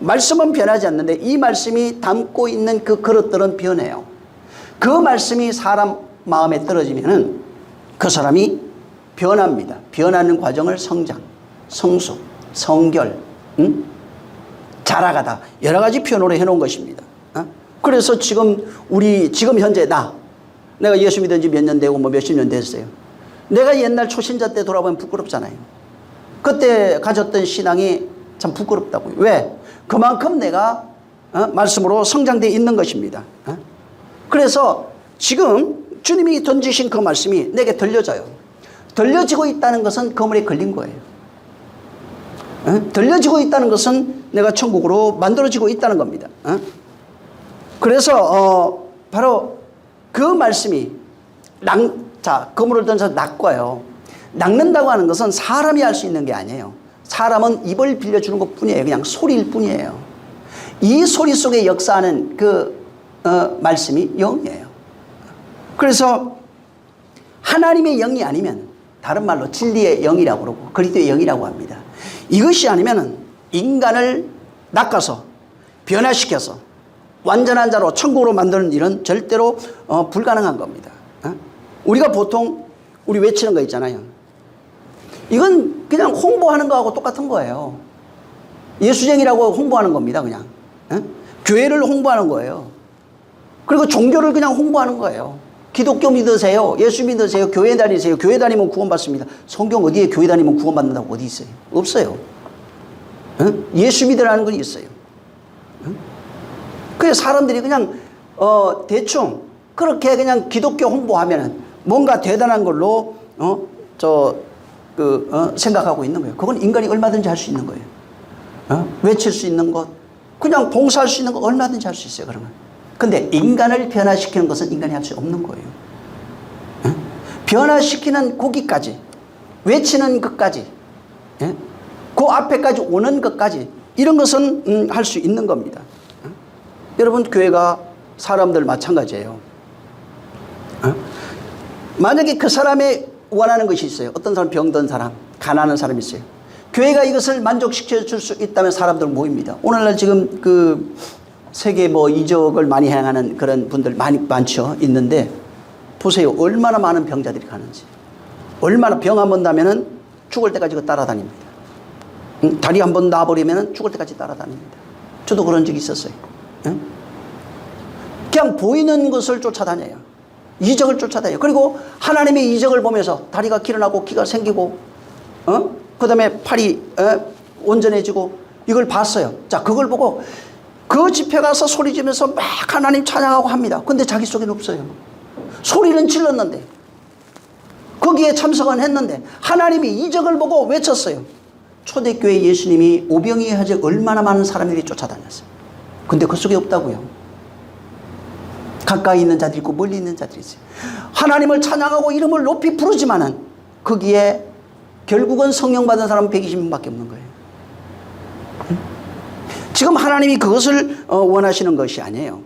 말씀은 변하지 않는데 이 말씀이 담고 있는 그 그릇들은 변해요. 그 말씀이 사람 마음에 떨어지면은 그 사람이 변합니다. 변하는 과정을 성장, 성숙, 성결, 자라가다 여러 가지 표현으로 해놓은 것입니다. 그래서 지금 현재 내가 예수 믿은 지 몇 년 되고 뭐 몇십 년 됐어요. 내가 옛날 초신자 때 돌아보면 부끄럽잖아요. 그때 가졌던 신앙이 참 부끄럽다고요. 왜? 그만큼 내가 말씀으로 성장되어 있는 것입니다. 그래서 지금 주님이 던지신 그 말씀이 내게 들려져요. 들려지고 있다는 것은 거물에 걸린 거예요. 들려지고 있다는 것은 내가 천국으로 만들어지고 있다는 겁니다. 그래서 바로 그 말씀이 그물을 던져서 낚아요. 낚는다고 하는 것은 사람이 할 수 있는 게 아니에요. 사람은 입을 빌려주는 것 뿐이에요. 그냥 소리일 뿐이에요. 이 소리 속에 역사하는 그 말씀이 영이에요. 그래서 하나님의 영이 아니면 다른 말로 진리의 영이라고 그러고 그리스도의 영이라고 합니다. 이것이 아니면 인간을 낚아서 변화시켜서 완전한 자로 천국으로 만드는 일은 절대로 불가능한 겁니다. 우리가 보통 우리 외치는 거 있잖아요. 이건 그냥 홍보하는 거하고 똑같은 거예요. 예수쟁이라고 홍보하는 겁니다. 그냥 교회를 홍보하는 거예요. 그리고 종교를 그냥 홍보하는 거예요. 기독교 믿으세요. 예수 믿으세요. 교회 다니세요. 교회 다니면 구원받습니다. 성경 어디에 교회 다니면 구원받는다고 어디 있어요? 없어요. 예수 믿으라는 건 있어요. 그래서 사람들이 그냥 대충 그렇게 그냥 기독교 홍보하면은 뭔가 대단한 걸로 생각하고 있는 거예요. 그건 인간이 얼마든지 할 수 있는 거예요. 외칠 수 있는 것, 그냥 봉사할 수 있는 것 얼마든지 할 수 있어요. 그런 건. 근데 인간을 변화시키는 것은 인간이 할 수 없는 거예요. 변화시키는 거기까지, 외치는 것까지, 그 앞에까지 오는 것까지 이런 것은 할 수 있는 겁니다. 여러분, 교회가 사람들 마찬가지예요. 만약에 그 사람의 원하는 것이 있어요. 어떤 사람 병든 사람, 가난한 사람이 있어요. 교회가 이것을 만족시켜 줄 수 있다면 사람들 모입니다. 오늘날 지금 그 세계 이적을 많이 행하는 그런 분들 많죠. 있는데 보세요. 얼마나 많은 병자들이 가는지. 얼마나 병 한 번 나면은 죽을 때까지 따라다닙니다. 다리 한 번 놔버리면은 죽을 때까지 따라다닙니다. 저도 그런 적이 있었어요. 그냥 보이는 것을 쫓아다녀요. 이적을 쫓아다녀요. 그리고 하나님의 이적을 보면서 다리가 길어나고 귀가 생기고 그 다음에 팔이 온전해지고 이걸 봤어요. 자, 그걸 보고 그 집회 가서 소리 지면서 막 하나님 찬양하고 합니다. 근데 자기 속에는 없어요. 소리는 질렀는데 거기에 참석은 했는데 하나님이 이적을 보고 외쳤어요. 초대교회 예수님이 오병이어 하지 얼마나 많은 사람들이 쫓아다녔어요. 근데 그 속에 없다고요. 가까이 있는 자들이 있고 멀리 있는 자들이 있어요. 하나님을 찬양하고 이름을 높이 부르지만은 거기에 결국은 성령 받은 사람은 120명밖에 없는 거예요. 지금 하나님이 그것을 원하시는 것이 아니에요.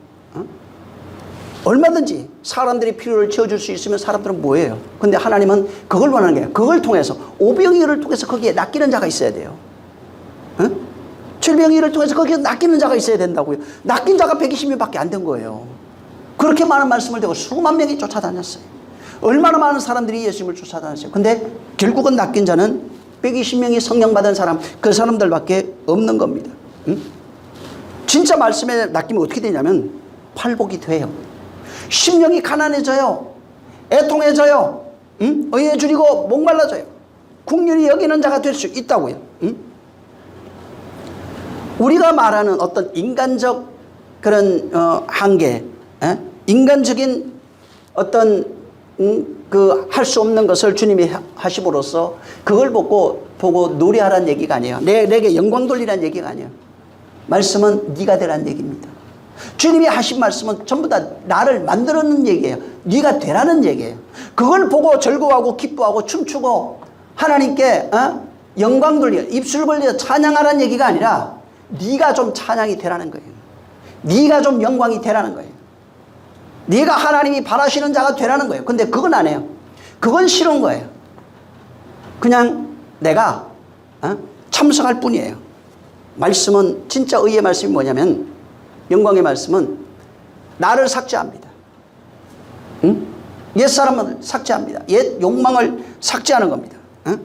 얼마든지 사람들이 필요를 채워줄 수 있으면 사람들은 뭐예요? 근데 하나님은 그걸 원하는 거예요. 그걸 통해서 오병이어를 통해서 거기에 낚이는 자가 있어야 돼요. 질병이를 통해서 거기에 낚이는 자가 있어야 된다고요. 낚인 자가 120명밖에 안 된 거예요. 그렇게 많은 말씀을 대고 수만 명이 쫓아다녔어요. 얼마나 많은 사람들이 예수님을 쫓아다녔어요. 근데 결국은 낚인 자는 120명이 성령 받은 사람, 그 사람들밖에 없는 겁니다. 진짜 말씀에 낚이면 어떻게 되냐면 팔복이 돼요. 심령이 가난해져요. 애통해져요. 의에 줄이고 목말라져요. 국률이 여기는 자가 될 수 있다고요. 우리가 말하는 어떤 인간적 그런 한계, 인간적인 어떤 할 수 없는 것을 주님이 하심으로써 그걸 보고 노래하라는 얘기가 아니에요. 내게 영광 돌리라는 얘기가 아니에요. 말씀은 네가 되라는 얘기입니다. 주님이 하신 말씀은 전부 다 나를 만들었는 얘기예요. 네가 되라는 얘기예요. 그걸 보고 즐거워하고 기뻐하고 춤추고 하나님께 영광 돌려 입술 벌려 찬양하라는 얘기가 아니라 네가 좀 찬양이 되라는 거예요. 네가 좀 영광이 되라는 거예요. 네가 하나님이 바라시는 자가 되라는 거예요. 근데 그건 안 해요. 그건 싫은 거예요. 그냥 내가 참석할 뿐이에요. 말씀은 진짜 의의 말씀이 뭐냐면 영광의 말씀은 나를 삭제합니다. 응? 옛사람을 삭제합니다. 옛 욕망을 삭제하는 겁니다. 응?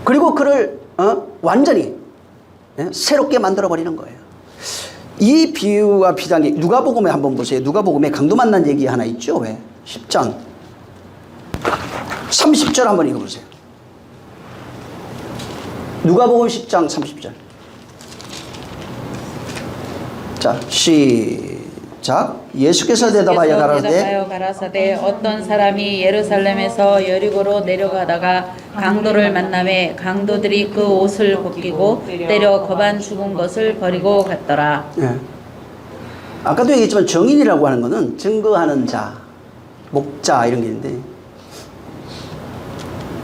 그리고 그를 완전히 새롭게 만들어버리는 거예요. 이 비유와 비장이 누가복음에 한번 보세요. 누가복음에 강도 만난 얘기 하나 있죠. 왜? 10장 30절 한번 읽어보세요. 누가복음 10장 30절. 자, 시작. 예수께서 대답하여 가라사대 어떤 사람이 예루살렘에서 여리고로 내려가다가 강도를 만나매 강도들이 그 옷을 벗기고 때려 거반 죽은 것을 버리고 갔더라. 네. 아까도 얘기했지만 정인이라고 하는 것은 증거하는 자, 목자 이런 게 있는데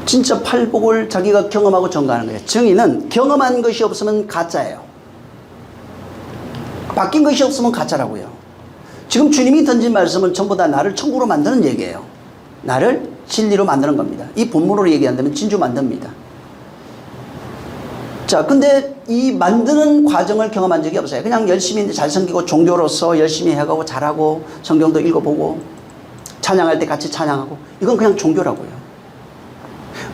진짜 팔복을 자기가 경험하고 전가하는 거예요. 정인은 경험한 것이 없으면 가짜예요. 바뀐 것이 없으면 가짜라고요. 지금 주님이 던진 말씀은 전부 다 나를 천국으로 만드는 얘기예요. 나를 진리로 만드는 겁니다. 이 본문으로 얘기한다면 진주 만듭니다. 자, 근데 이 만드는 과정을 경험한 적이 없어요. 그냥 열심히 잘 섬기고 종교로서 열심히 해가고 잘하고 성경도 읽어보고 찬양할 때 같이 찬양하고 이건 그냥 종교라고요.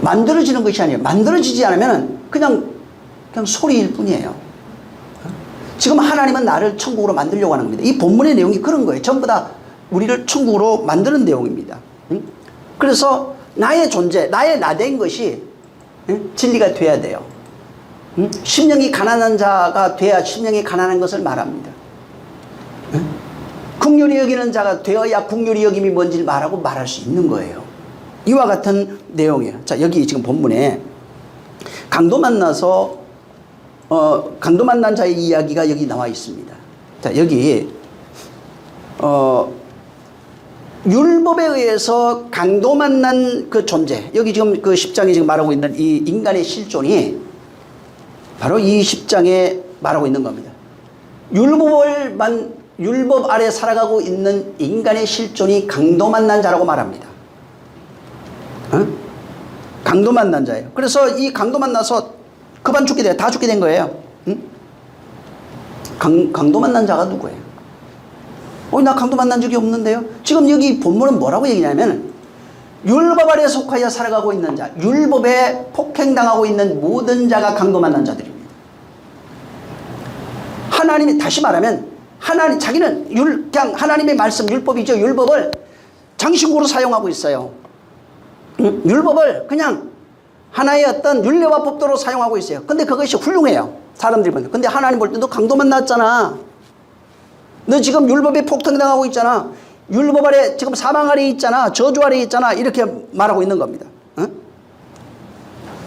만들어지는 것이 아니에요. 만들어지지 않으면 그냥 소리일 뿐이에요. 지금 하나님은 나를 천국으로 만들려고 하는 겁니다. 이 본문의 내용이 그런 거예요. 전부 다 우리를 천국으로 만드는 내용입니다. 그래서 나의 존재, 나의 나된 것이 진리가 돼야 돼요. 심령이 가난한 자가 돼야 심령이 가난한 것을 말합니다. 긍휼히 여기는 자가 되어야 긍휼히 여김이 뭔지를 말하고 말할 수 있는 거예요. 이와 같은 내용이에요. 자, 여기 지금 본문에 강도 만난 자의 이야기가 여기 나와 있습니다. 자, 여기 율법에 의해서 강도 만난 그 존재, 여기 지금 그 10장에 지금 말하고 있는 이 인간의 실존이 바로 이 10장에 말하고 있는 겁니다. 율법 아래 살아가고 있는 인간의 실존이 강도 만난 자라고 말합니다. 강도 만난 자예요. 그래서 이 강도 만나서 그만 죽게 돼요. 다 죽게 된 거예요. 응? 강도 만난 자가 누구예요? 나 강도 만난 적이 없는데요. 지금 여기 본문은 뭐라고 얘기냐면 율법 아래 속하여 살아가고 있는 자, 율법에 폭행당하고 있는 모든 자가 강도 만난 자들입니다. 하나님이 다시 말하면 자기는 그냥 하나님의 말씀 율법이죠. 율법을 장신구로 사용하고 있어요. 율법을 그냥 하나의 어떤 율례와 법도로 사용하고 있어요. 근데 그것이 훌륭해요. 사람들이 보면. 근데 하나님 볼 때 너 강도 만났잖아. 너 지금 율법에 폭행당하고 있잖아. 율법 아래 지금 사망 아래 있잖아. 저주 아래 있잖아. 이렇게 말하고 있는 겁니다.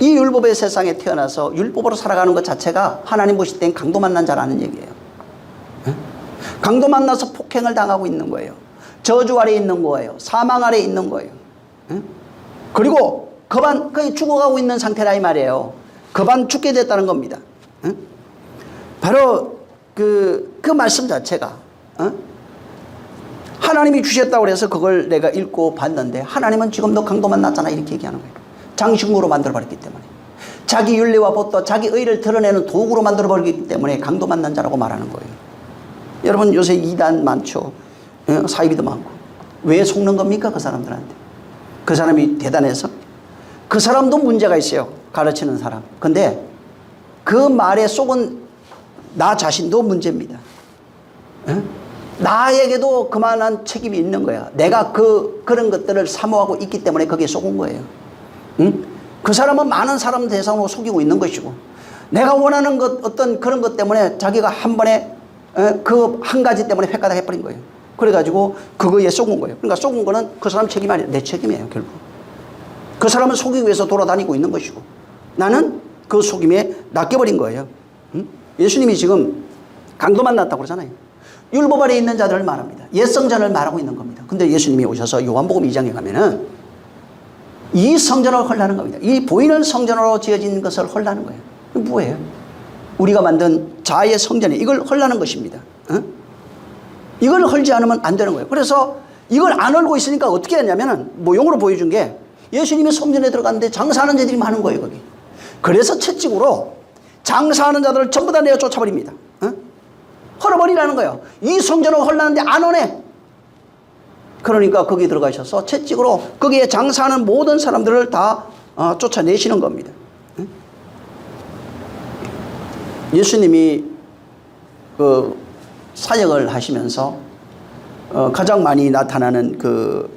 이 율법의 세상에 태어나서 율법으로 살아가는 것 자체가 하나님 보실 땐 강도 만난 자라는 얘기예요. 강도 만나서 폭행을 당하고 있는 거예요. 저주 아래 있는 거예요. 사망 아래 있는 거예요. 그리고 거의 죽어가고 있는 상태라 이 말이에요. 거반 죽게 됐다는 겁니다. 바로 그 말씀 자체가 하나님이 주셨다고 해서 그걸 내가 읽고 봤는데 하나님은 지금 너 강도 만났잖아 이렇게 얘기하는 거예요. 장식물로 만들어버렸기 때문에 자기 윤리와 법도 자기 의를 드러내는 도구로 만들어버렸기 때문에 강도 만난 자라고 말하는 거예요. 여러분 요새 이단 많죠. 사이비도 많고. 왜 속는 겁니까 그 사람들한테? 그 사람이 대단해서? 그 사람도 문제가 있어요. 가르치는 사람. 근데 그 말에 속은 나 자신도 문제입니다. 나에게도 그만한 책임이 있는 거야. 내가 그런 것들을 사모하고 있기 때문에 거기에 속은 거예요. 그 사람은 많은 사람 대상으로 속이고 있는 것이고 내가 원하는 어떤 그런 것 때문에 자기가 한 번에 그 한 가지 때문에 획가닥 해버린 거예요. 그래가지고 그거에 속은 거예요. 그러니까 속은 거는 그 사람 책임이 아니라 내 책임이에요. 결국. 그 사람은 속이기 위해서 돌아다니고 있는 것이고 나는 그 속임에 낚여버린 거예요. 예수님이 지금 강도 만났다고 그러잖아요. 율법 아래 있는 자들을 말합니다. 옛 성전을 말하고 있는 겁니다. 근데 예수님이 오셔서 요한복음 2장에 가면은 이 성전을 헐라는 겁니다. 이 보이는 성전으로 지어진 것을 헐라는 거예요. 이게 뭐예요? 우리가 만든 자의 성전이 이걸 헐라는 것입니다. 이걸 헐지 않으면 안 되는 거예요. 그래서 이걸 안 헐고 있으니까 어떻게 했냐면은 모형으로 보여준 게 예수님이 성전에 들어갔는데 장사하는 자들이 많은 거예요, 거기. 그래서 채찍으로 장사하는 자들을 전부 다 내어 쫓아버립니다. 헐어버리라는 거예요. 이 성전은 헐나는데 안 오네. 그러니까 거기 들어가셔서 채찍으로 거기에 장사하는 모든 사람들을 다 쫓아내시는 겁니다. 예수님이 그 사역을 하시면서 가장 많이 나타나는 그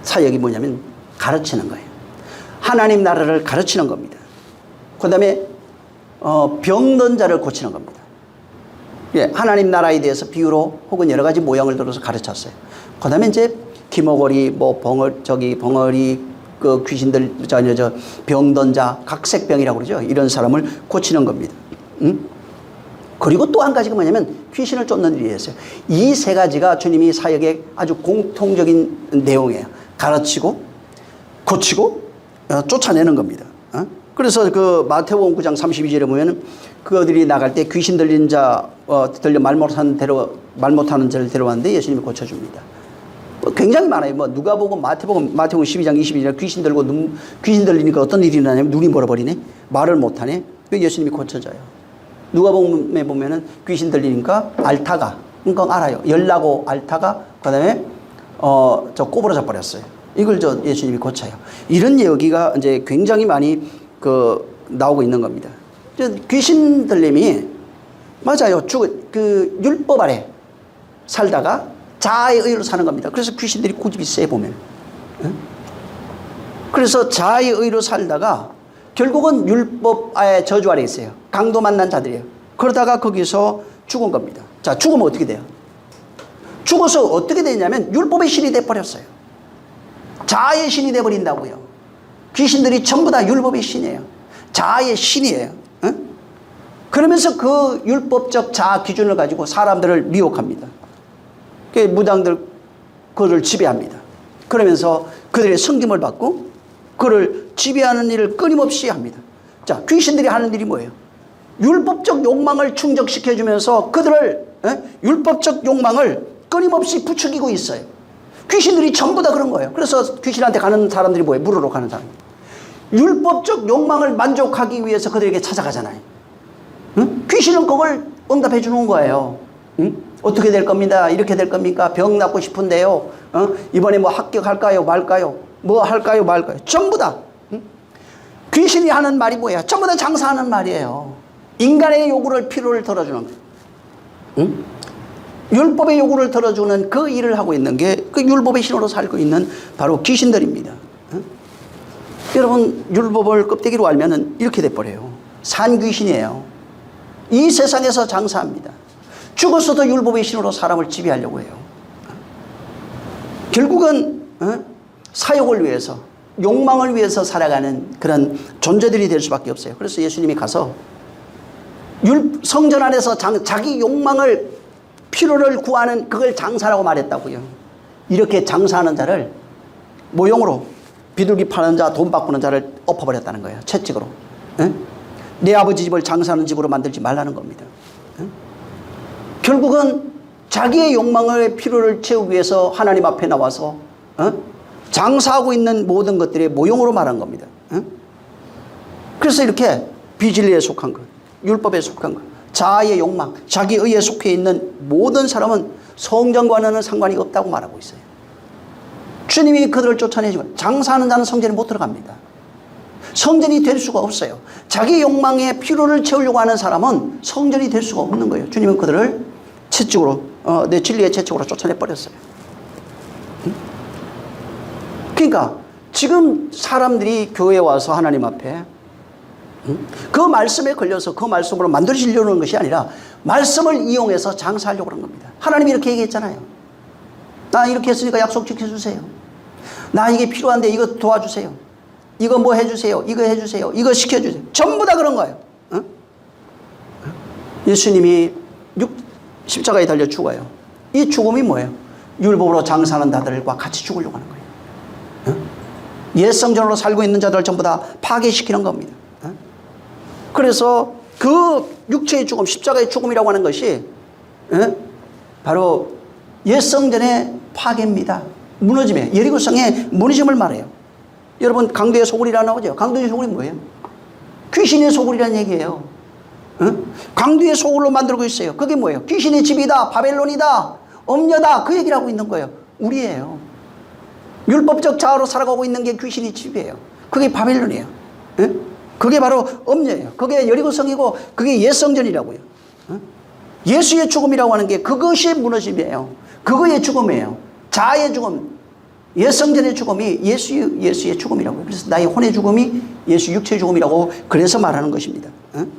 사역이 뭐냐면 가르치는 거예요. 하나님 나라를 가르치는 겁니다. 그 다음에 병든 자를 고치는 겁니다. 예, 하나님 나라에 대해서 비유로 혹은 여러 가지 모양을 들어서 가르쳤어요. 그 다음에 이제 기머거리, 뭐 벙어리, 그 귀신들, 병든 자, 각색병이라고 그러죠. 이런 사람을 고치는 겁니다. 그리고 또 한 가지가 뭐냐면 귀신을 쫓는 일이었어요. 이 세 가지가 주님이 사역의 아주 공통적인 내용이에요. 가르치고, 고치고, 쫓아내는 겁니다. 그래서 그 마태복음 9장 32절에 보면은 그들이 나갈 때 귀신 들린 자, 들려 말 못하는 자를 데려왔는데 예수님이 고쳐줍니다. 굉장히 많아요. 뭐 누가복음, 마태복음 12장 22절 귀신 들리니까 어떤 일이 일어나냐면 눈이 멀어버리네, 말을 못하네. 그 예수님이 고쳐줘요. 누가복음에 보면은 귀신 들리니까 앓다가, 그러니까 알아요. 열나고 앓다가 그다음에 저 꼬부러져 버렸어요. 이걸 예수님이 고쳐요. 이런 얘기가 이제 굉장히 많이 나오고 있는 겁니다. 귀신 들림이 맞아요. 그 율법 아래 살다가 자아의 의로 사는 겁니다. 그래서 귀신들이 고집이 세 보면. 그래서 자아의 의로 살다가 결국은 율법의 저주 아래 있어요. 강도 만난 자들이에요. 그러다가 거기서 죽은 겁니다. 자, 죽으면 어떻게 돼요? 죽어서 어떻게 되냐면 율법의 신이 돼버렸어요. 자아의 신이 돼버린다고요. 귀신들이 전부 다 율법의 신이에요. 자아의 신이에요. 그러면서 그 율법적 자아 기준을 가지고 사람들을 미혹합니다. 무당들 그를 지배합니다. 그러면서 그들의 섬김을 받고 그를 지배하는 일을 끊임없이 합니다. 자, 귀신들이 하는 일이 뭐예요? 율법적 욕망을 충족시켜주면서 그들을 율법적 욕망을 끊임없이 부추기고 있어요. 귀신들이 전부 다 그런 거예요. 그래서 귀신한테 가는 사람들이 뭐예요? 물으러 가는 사람. 율법적 욕망을 만족하기 위해서 그들에게 찾아가잖아요. 귀신은 그걸 응답해 주는 거예요. 어떻게 될 겁니다. 이렇게 될 겁니까? 병 낫고 싶은데요. 이번에 뭐 합격할까요? 말까요? 뭐 할까요? 말까요? 전부 다. 귀신이 하는 말이 뭐예요? 전부 다 장사하는 말이에요. 인간의 요구를, 필요를 들어주는 거예요. 율법의 요구를 들어주는 그 일을 하고 있는 게 그 율법의 신으로 살고 있는 바로 귀신들입니다. 여러분, 율법을 껍데기로 알면은 이렇게 돼버려요. 산 귀신이에요. 이 세상에서 장사합니다. 죽어서도 율법의 신으로 사람을 지배하려고 해요. 결국은 사욕을 위해서, 욕망을 위해서 살아가는 그런 존재들이 될 수밖에 없어요. 그래서 예수님이 가서 성전 안에서 자기 욕망을, 필요를 구하는 그걸 장사라고 말했다고요. 이렇게 장사하는 자를 모형으로 비둘기 파는 자, 돈 바꾸는 자를 엎어버렸다는 거예요. 채찍으로. 내 아버지 집을 장사하는 집으로 만들지 말라는 겁니다. 결국은 자기의 욕망의 필요를 채우기 위해서 하나님 앞에 나와서 장사하고 있는 모든 것들의 모형으로 말한 겁니다. 그래서 이렇게 비진리에 속한 것, 율법에 속한 것, 자아의 욕망, 자기 의에 속해 있는 모든 사람은 성전과는 상관이 없다고 말하고 있어요. 주님이 그들을 쫓아내지만 장사하는 자는 성전에 못 들어갑니다. 성전이 될 수가 없어요. 자기 욕망의 필요를 채우려고 하는 사람은 성전이 될 수가 없는 거예요. 주님은 그들을 채찍으로, 내 진리의 채찍으로 쫓아내버렸어요. 그러니까 지금 사람들이 교회에 와서 하나님 앞에 그 말씀에 걸려서 그 말씀으로 만들어지려는 하는 것이 아니라 말씀을 이용해서 장사하려고 하는 겁니다. 하나님이 이렇게 얘기했잖아요. 나 이렇게 했으니까 약속 지켜주세요. 나 이게 필요한데 이거 도와주세요. 이거 뭐 해주세요. 이거 해주세요. 이거 시켜주세요. 전부 다 그런 거예요. 예수님이 십자가에 달려 죽어요. 이 죽음이 뭐예요? 율법으로 장사하는 자들과 같이 죽으려고 하는 거예요. 옛 성전으로 살고 있는 자들을 전부 다 파괴시키는 겁니다. 그래서 그 육체의 죽음, 십자가의 죽음이라고 하는 것이 바로 옛 성전의 파괴입니다. 무너짐에, 예리고성의 무너짐을 말해요. 여러분, 강도의 소굴이라 나오죠. 강도의 소굴이 뭐예요? 귀신의 소굴이라는 얘기예요. 응? 강도의 소굴로 만들고 있어요. 그게 뭐예요? 귀신의 집이다, 바벨론이다, 엄녀다, 그 얘기를 하고 있는 거예요. 우리예요. 율법적 자아로 살아가고 있는 게 귀신의 집이에요. 그게 바벨론이에요. 응? 그게 바로 엄녀예요. 그게 여리고성이고 그게 옛성전이라고요. 응? 예수의 죽음이라고 하는 게 그것이 무너짐이에요. 그거의 죽음이에요. 자아의 죽음, 옛성전의 죽음이 예수의 죽음이라고요. 그래서 나의 혼의 죽음이 예수 육체의 죽음이라고 그래서 말하는 것입니다. 응?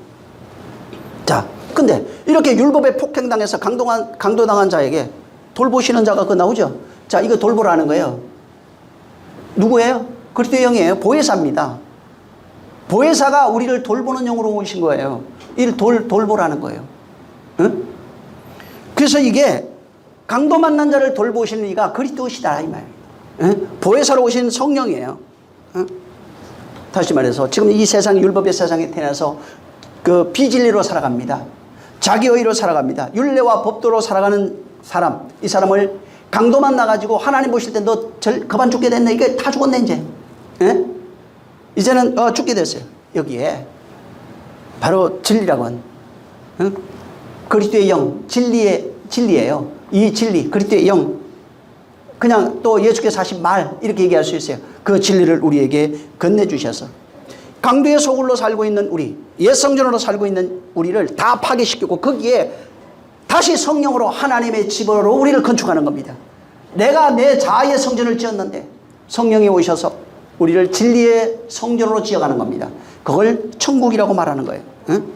자, 근데 이렇게 율법에 폭행당해서 강도당한 자에게 돌보시는 자가 그 나오죠. 자, 이거 돌보라는 거예요. 누구예요? 그리스도의 영이에요. 보혜사입니다. 보혜사가 우리를 돌보는 영으로 오신 거예요. 이를 돌보라는 거예요. 응? 그래서 이게 강도 만난 자를 돌보시는 이가 그리스도시다 이 말이에요. 응? 보혜사로 오신 성령이에요. 응? 다시 말해서 지금 이 세상 율법의 세상에 태어나서 그 비진리로 살아갑니다. 자기 의로 살아갑니다. 율례와 법도로 살아가는 사람, 이 사람을 강도 만나가지고 하나님 보실 때 너 그만 죽게 됐네. 이게 다 죽었네 이제. 예? 이제는 죽게 됐어요. 여기에 바로 진리라고 하는 그리스도의 영, 진리예요. 이 진리, 그리스도의 영. 그냥 또 예수께서 하신 말 이렇게 얘기할 수 있어요. 그 진리를 우리에게 건네주셔서 강도의 소굴로 살고 있는 우리, 옛성전으로 살고 있는 우리를 다 파괴시키고 거기에 다시 성령으로 하나님의 집으로 우리를 건축하는 겁니다. 내가 내 자아의 성전을 지었는데 성령이 오셔서 우리를 진리의 성전으로 지어가는 겁니다. 그걸 천국이라고 말하는 거예요. 응?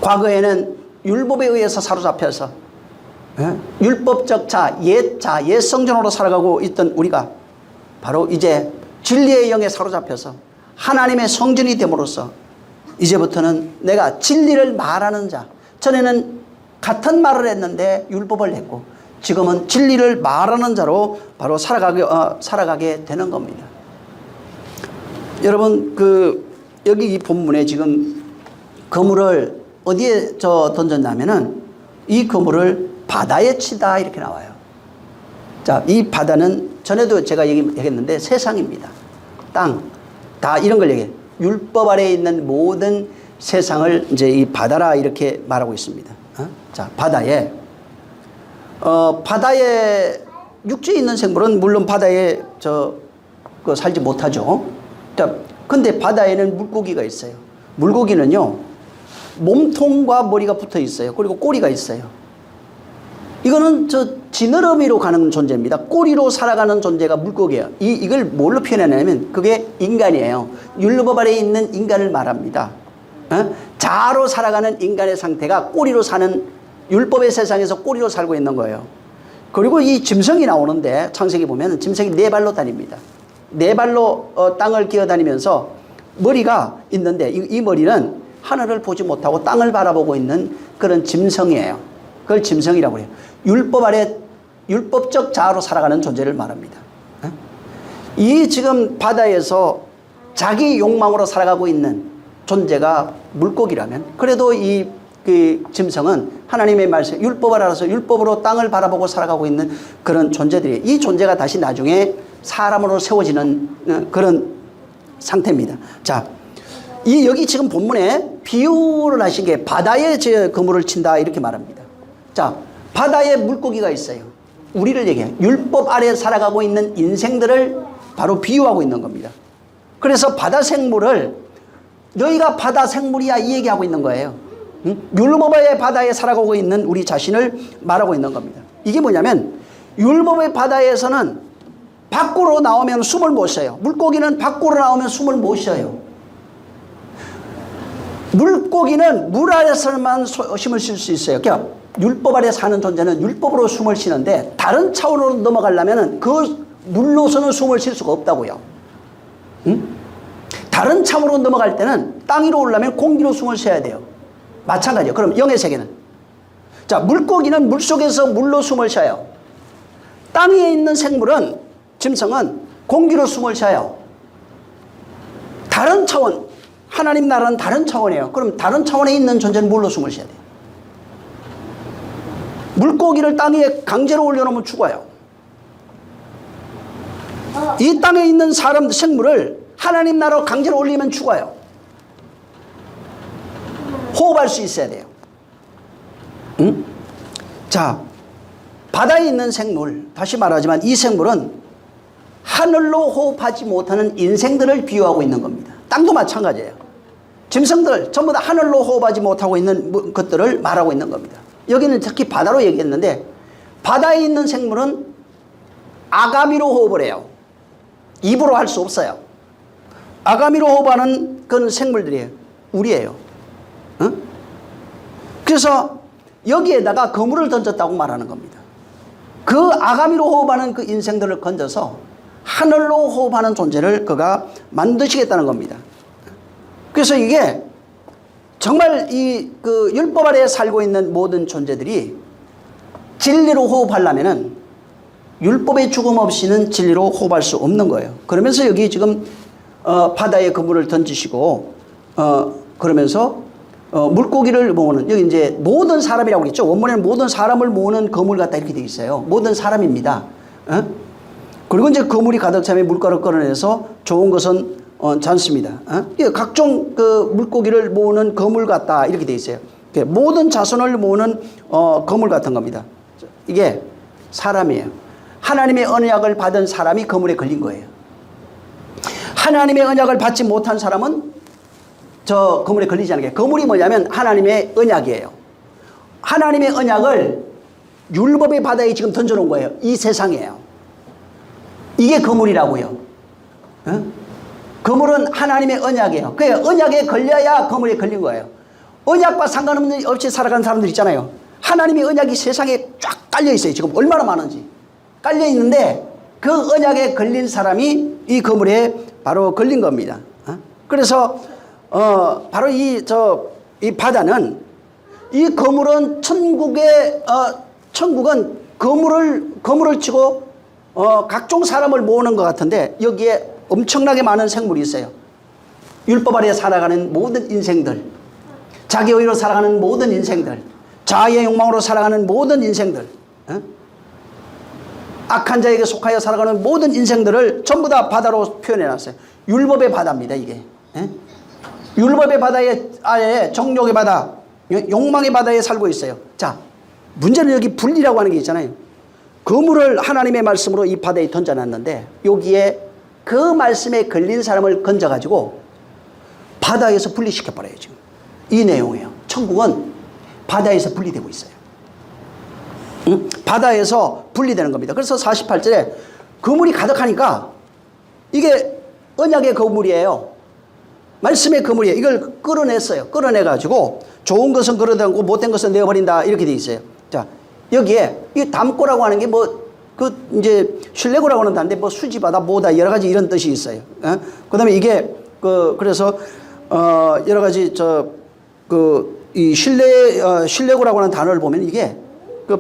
과거에는 율법에 의해서 사로잡혀서 율법적 옛 성전으로 살아가고 있던 우리가 바로 이제 진리의 영에 사로잡혀서 하나님의 성전이 됨으로써 이제부터는 내가 진리를 말하는 자. 전에는 같은 말을 했는데 율법을 했고 지금은 진리를 말하는 자로 바로 살아가게 되는 겁니다. 여러분 여기 이 본문에 지금 그물을 어디에 던졌냐면은 이 그물을 바다에 치다 이렇게 나와요. 자, 이 바다는 전에도 제가 얘기했는데 세상입니다. 땅, 다 이런 걸 얘기해요. 율법 아래에 있는 모든 세상을 이제 이 바다라 이렇게 말하고 있습니다. 자, 바다에 육지에 있는 생물은 물론 바다에 살지 못하죠. 자, 근데 바다에는 물고기가 있어요. 물고기는요, 몸통과 머리가 붙어 있어요. 그리고 꼬리가 있어요. 이거는 지느러미로 가는 존재입니다. 꼬리로 살아가는 존재가 물고기예요. 이걸 뭘로 표현하냐면 그게 인간이에요. 율법 아래에 있는 인간을 말합니다. 자아로 살아가는 인간의 상태가 꼬리로 사는 율법의 세상에서 꼬리로 살고 있는 거예요. 그리고 이 짐승이 나오는데 창세기 보면 짐승이 네 발로 다닙니다. 네 발로 땅을 기어다니면서 머리가 있는데 이 머리는 하늘을 보지 못하고 땅을 바라보고 있는 그런 짐승이에요. 그걸 짐승이라고 해요. 율법 아래 율법적 자아로 살아가는 존재를 말합니다. 이 지금 바다에서 자기 욕망으로 살아가고 있는 존재가 물고기라면 그래도 그 짐승은 하나님의 말씀 율법을 알아서 율법으로 땅을 바라보고 살아가고 있는 그런 존재들이에요. 이 존재가 다시 나중에 사람으로 세워지는 그런 상태입니다. 자, 여기 지금 본문에 비유를 하신 게 바다에 그물을 친다 이렇게 말합니다. 자, 바다에 물고기가 있어요. 우리를 얘기해요. 율법 아래 살아가고 있는 인생들을 바로 비유하고 있는 겁니다. 그래서 바다 생물을 너희가 바다 생물이야 이 얘기하고 있는 거예요. 율법의 바다에 살아가고 있는 우리 자신을 말하고 있는 겁니다. 이게 뭐냐면 율법의 바다에서는 밖으로 나오면 숨을 못 쉬어요. 물고기는 밖으로 나오면 숨을 못 쉬어요. 물고기는 물 아래서만 숨을 쉴 수 있어요. 그러니까 율법 아래 사는 존재는 율법으로 숨을 쉬는데 다른 차원으로 넘어가려면 그 물로서는 숨을 쉴 수가 없다고요. 다른 차원으로 넘어갈 때는 땅 위로 오려면 공기로 숨을 쉬어야 돼요. 마찬가지예요. 그럼 영의 세계는 자, 물고기는 물속에서 물로 숨을 쉬어요. 땅 위에 있는 생물은 짐승은 공기로 숨을 쉬어요. 다른 차원, 하나님 나라는 다른 차원이에요. 그럼 다른 차원에 있는 존재는 물로 숨을 쉬어야 돼요. 물고기를 땅 위에 강제로 올려놓으면 죽어요. 이 땅에 있는 사람, 생물을 하나님 나라로 강제로 올리면 죽어요. 호흡할 수 있어야 돼요. 응? 자, 바다에 있는 생물, 다시 말하지만 이 생물은 하늘로 호흡하지 못하는 인생들을 비유하고 있는 겁니다. 땅도 마찬가지예요. 짐승들 전부 다 하늘로 호흡하지 못하고 있는 것들을 말하고 있는 겁니다. 여기는 특히 바다로 얘기했는데, 바다에 있는 생물은 아가미로 호흡을 해요. 입으로 할 수 없어요. 아가미로 호흡하는 그런 생물들이에요. 우리예요. 응? 그래서 여기에다가 그물을 던졌다고 말하는 겁니다. 그 아가미로 호흡하는 그 인생들을 건져서 하늘로 호흡하는 존재를 그가 만드시겠다는 겁니다. 그래서 이게 정말 이 그 율법 아래에 살고 있는 모든 존재들이 진리로 호흡하려면은 율법의 죽음 없이는 진리로 호흡할 수 없는 거예요. 그러면서 여기 지금 바다에 그물을 던지시고 그러면서 물고기를 모으는, 여기 이제 모든 사람이라고 그랬죠. 원문에는 모든 사람을 모으는 그물 같다 이렇게 되어 있어요. 모든 사람입니다. 그리고 이제 그물이 가득 차면 물가를 끌어내서 좋은 것은 않습니다. 각종 그 물고기를 모으는 그물 같다 이렇게 되어 있어요. 모든 자손을 모으는 그물 같은 겁니다. 이게 사람이에요. 하나님의 언약을 받은 사람이 그물에 걸린 거예요. 하나님의 언약을 받지 못한 사람은 저 그물에 걸리지 않게. 그물이 뭐냐면 하나님의 언약이에요. 하나님의 언약을 율법의 바다에 지금 던져놓은 거예요. 이 세상이에요. 이게 그물이라고요. 그물은 하나님의 언약이에요. 그게 언약에 걸려야 그물에 걸린 거예요. 언약과 상관없는 없이 살아가는 사람들 있잖아요. 하나님의 언약이 세상에 쫙 깔려 있어요. 지금 얼마나 많은지 깔려 있는데 그 언약에 걸린 사람이 이 그물에 바로 걸린 겁니다. 그래서 바로 이 바다는, 이 그물은 천국은 그물을 치고 각종 사람을 모으는 것 같은데, 여기에 엄청나게 많은 생물이 있어요. 율법 아래 살아가는 모든 인생들, 자기 의로 살아가는 모든 인생들, 자아의 욕망으로 살아가는 모든 인생들, 악한 자에게 속하여 살아가는 모든 인생들을 전부 다 바다로 표현해놨어요. 율법의 바다입니다, 이게. 율법의 바다에 아예 정욕의 바다, 욕망의 바다에 살고 있어요. 자, 문제는 여기 분리라고 하는 게 있잖아요. 그물을 하나님의 말씀으로 이 바다에 던져놨는데, 여기에 그 말씀에 걸린 사람을 건져가지고 바다에서 분리시켜버려요. 지금 이 내용이에요. 천국은 바다에서 분리되고 있어요. 바다에서 분리되는 겁니다. 그래서 48절에 그물이 가득하니까, 이게 언약의 그물이에요. 말씀의 그물이에요. 이걸 끌어냈어요. 끌어내가지고 좋은 것은 끌어내고 못된 것은 내어버린다 이렇게 돼 있어요. 자, 여기에 이 담고라고 하는 게 이제 실내고라고 하는 단데 수지바다 뭐다 여러 가지 이런 뜻이 있어요. 그 다음에 이게 그래서 여러 가지 이 실내고라고 하는 단어를 보면 이게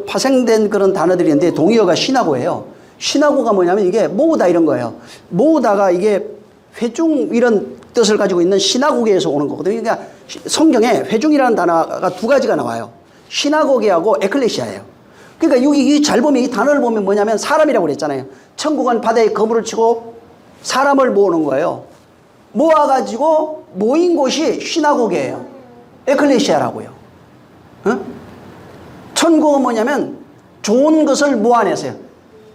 파생된 그런 단어들인데, 동의어가 시나고예요. 시나고가 뭐냐면 이게 모으다 이런 거예요. 모으다가 이게 회중 이런 뜻을 가지고 있는 시나고게에서 오는 거거든요. 그러니까 성경에 회중이라는 단어가 두 가지가 나와요. 시나고게하고 에클레시아예요. 그러니까 여기 잘 보면 이 단어를 보면 뭐냐면 사람이라고 그랬잖아요. 천국은 바다에 그물을 치고 사람을 모으는 거예요. 모아가지고 모인 곳이 시나고게예요. 에클레시아라고요. 천국은 뭐냐면 좋은 것을 모아내세요.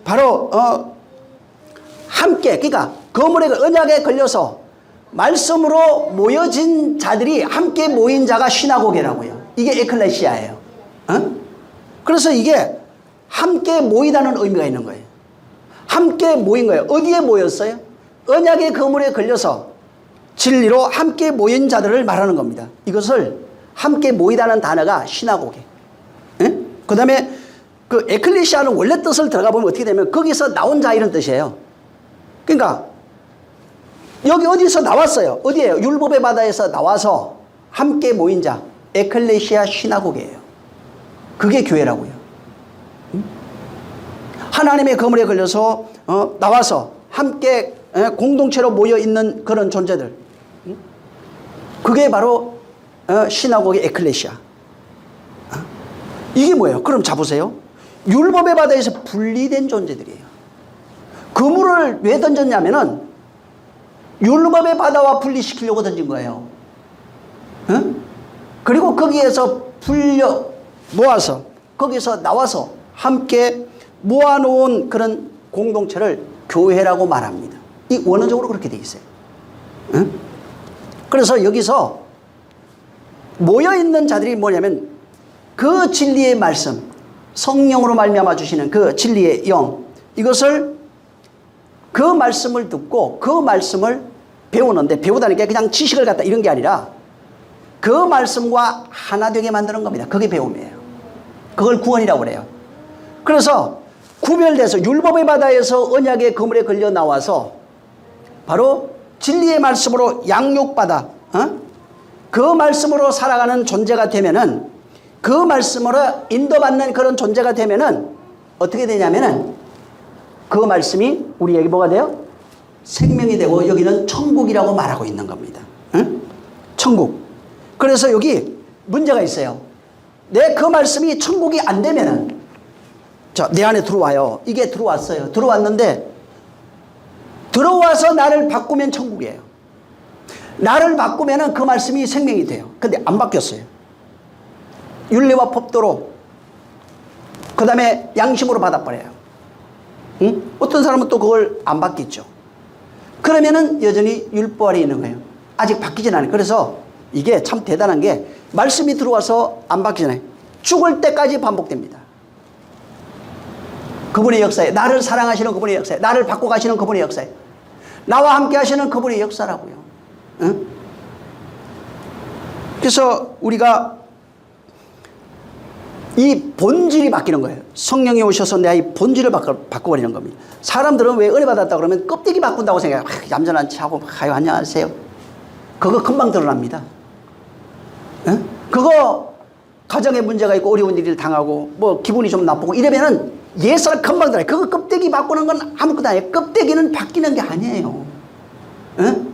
바로 함께, 그러니까 그물에 언약에 걸려서 말씀으로 모여진 자들이 함께 모인 자가 시나고게라고요. 이게 에클레시아예요. 그래서 이게 함께 모이다는 의미가 있는 거예요. 함께 모인 거예요. 어디에 모였어요? 언약의 그물에 걸려서 진리로 함께 모인 자들을 말하는 겁니다. 이것을 함께 모이다는 단어가 시나고게. 그 다음에 그 에클레시아는 원래 뜻을 들어가 보면 어떻게 되면 거기서 나온 자 이런 뜻이에요. 그러니까 여기 어디서 나왔어요? 어디예요? 율법의 바다에서 나와서 함께 모인 자, 에클레시아 시나고게예요. 그게 교회라고요. 하나님의 그물에 걸려서 나와서 함께 공동체로 모여 있는 그런 존재들, 그게 바로 시나고게 에클레시아. 이게 뭐예요? 그럼 잡으세요. 율법의 바다에서 분리된 존재들이에요. 그물을 왜 던졌냐면은 율법의 바다와 분리시키려고 던진 거예요. 그리고 거기에서 불려 모아서 거기서 나와서 함께 모아놓은 그런 공동체를 교회라고 말합니다. 이 원어적으로 그렇게 돼 있어요. 응? 그래서 여기서 모여있는 자들이 뭐냐면 그 진리의 말씀, 성령으로 말미암아 주시는 그 진리의 영, 이것을 그 말씀을 듣고 그 말씀을 배우는데, 배우다는 게 그냥 지식을 갖다 이런 게 아니라 그 말씀과 하나 되게 만드는 겁니다. 그게 배움이에요. 그걸 구원이라고 그래요. 그래서 구별돼서 율법의 바다에서 언약의 그물에 걸려 나와서 바로 진리의 말씀으로 양육받아 그 말씀으로 살아가는 존재가 되면은, 그 말씀으로 인도받는 그런 존재가 되면은 어떻게 되냐면은 그 말씀이 우리에게 뭐가 돼요? 생명이 되고 여기는 천국이라고 말하고 있는 겁니다. 응? 천국. 그래서 여기 문제가 있어요. 내 그 말씀이 천국이 안 되면은, 자, 내 안에 들어와요. 이게 들어왔어요. 들어왔는데 들어와서 나를 바꾸면 천국이에요. 나를 바꾸면은 그 말씀이 생명이 돼요. 근데 안 바뀌었어요. 율례와 법도로, 그 다음에 양심으로 받아버려요. 응? 어떤 사람은 또 그걸 안 바뀌죠. 그러면은 여전히 율법 아래 있는 거예요. 아직 바뀌진 않아요. 그래서 이게 참 대단한 게, 말씀이 들어와서 안 바뀌잖아요. 죽을 때까지 반복됩니다. 그분의 역사에, 나를 사랑하시는 그분의 역사에, 나를 바꿔가시는 그분의 역사에, 나와 함께 하시는 그분의 역사라고요. 응? 그래서 우리가 이 본질이 바뀌는 거예요. 성령이 오셔서 내 이 본질을 바꿔버리는 겁니다. 사람들은 왜 은혜 받았다 그러면 껍데기 바꾼다고 생각해요. 얌전한 척하고 아유 안녕하세요. 그거 금방 드러납니다. 응? 그거 가정에 문제가 있고 어려운 일을 당하고 뭐 기분이 좀 나쁘고 이러면은 옛사람 금방 드러나요. 그거 껍데기 바꾸는 건 아무것도 아니에요. 껍데기는 바뀌는 게 아니에요. 응?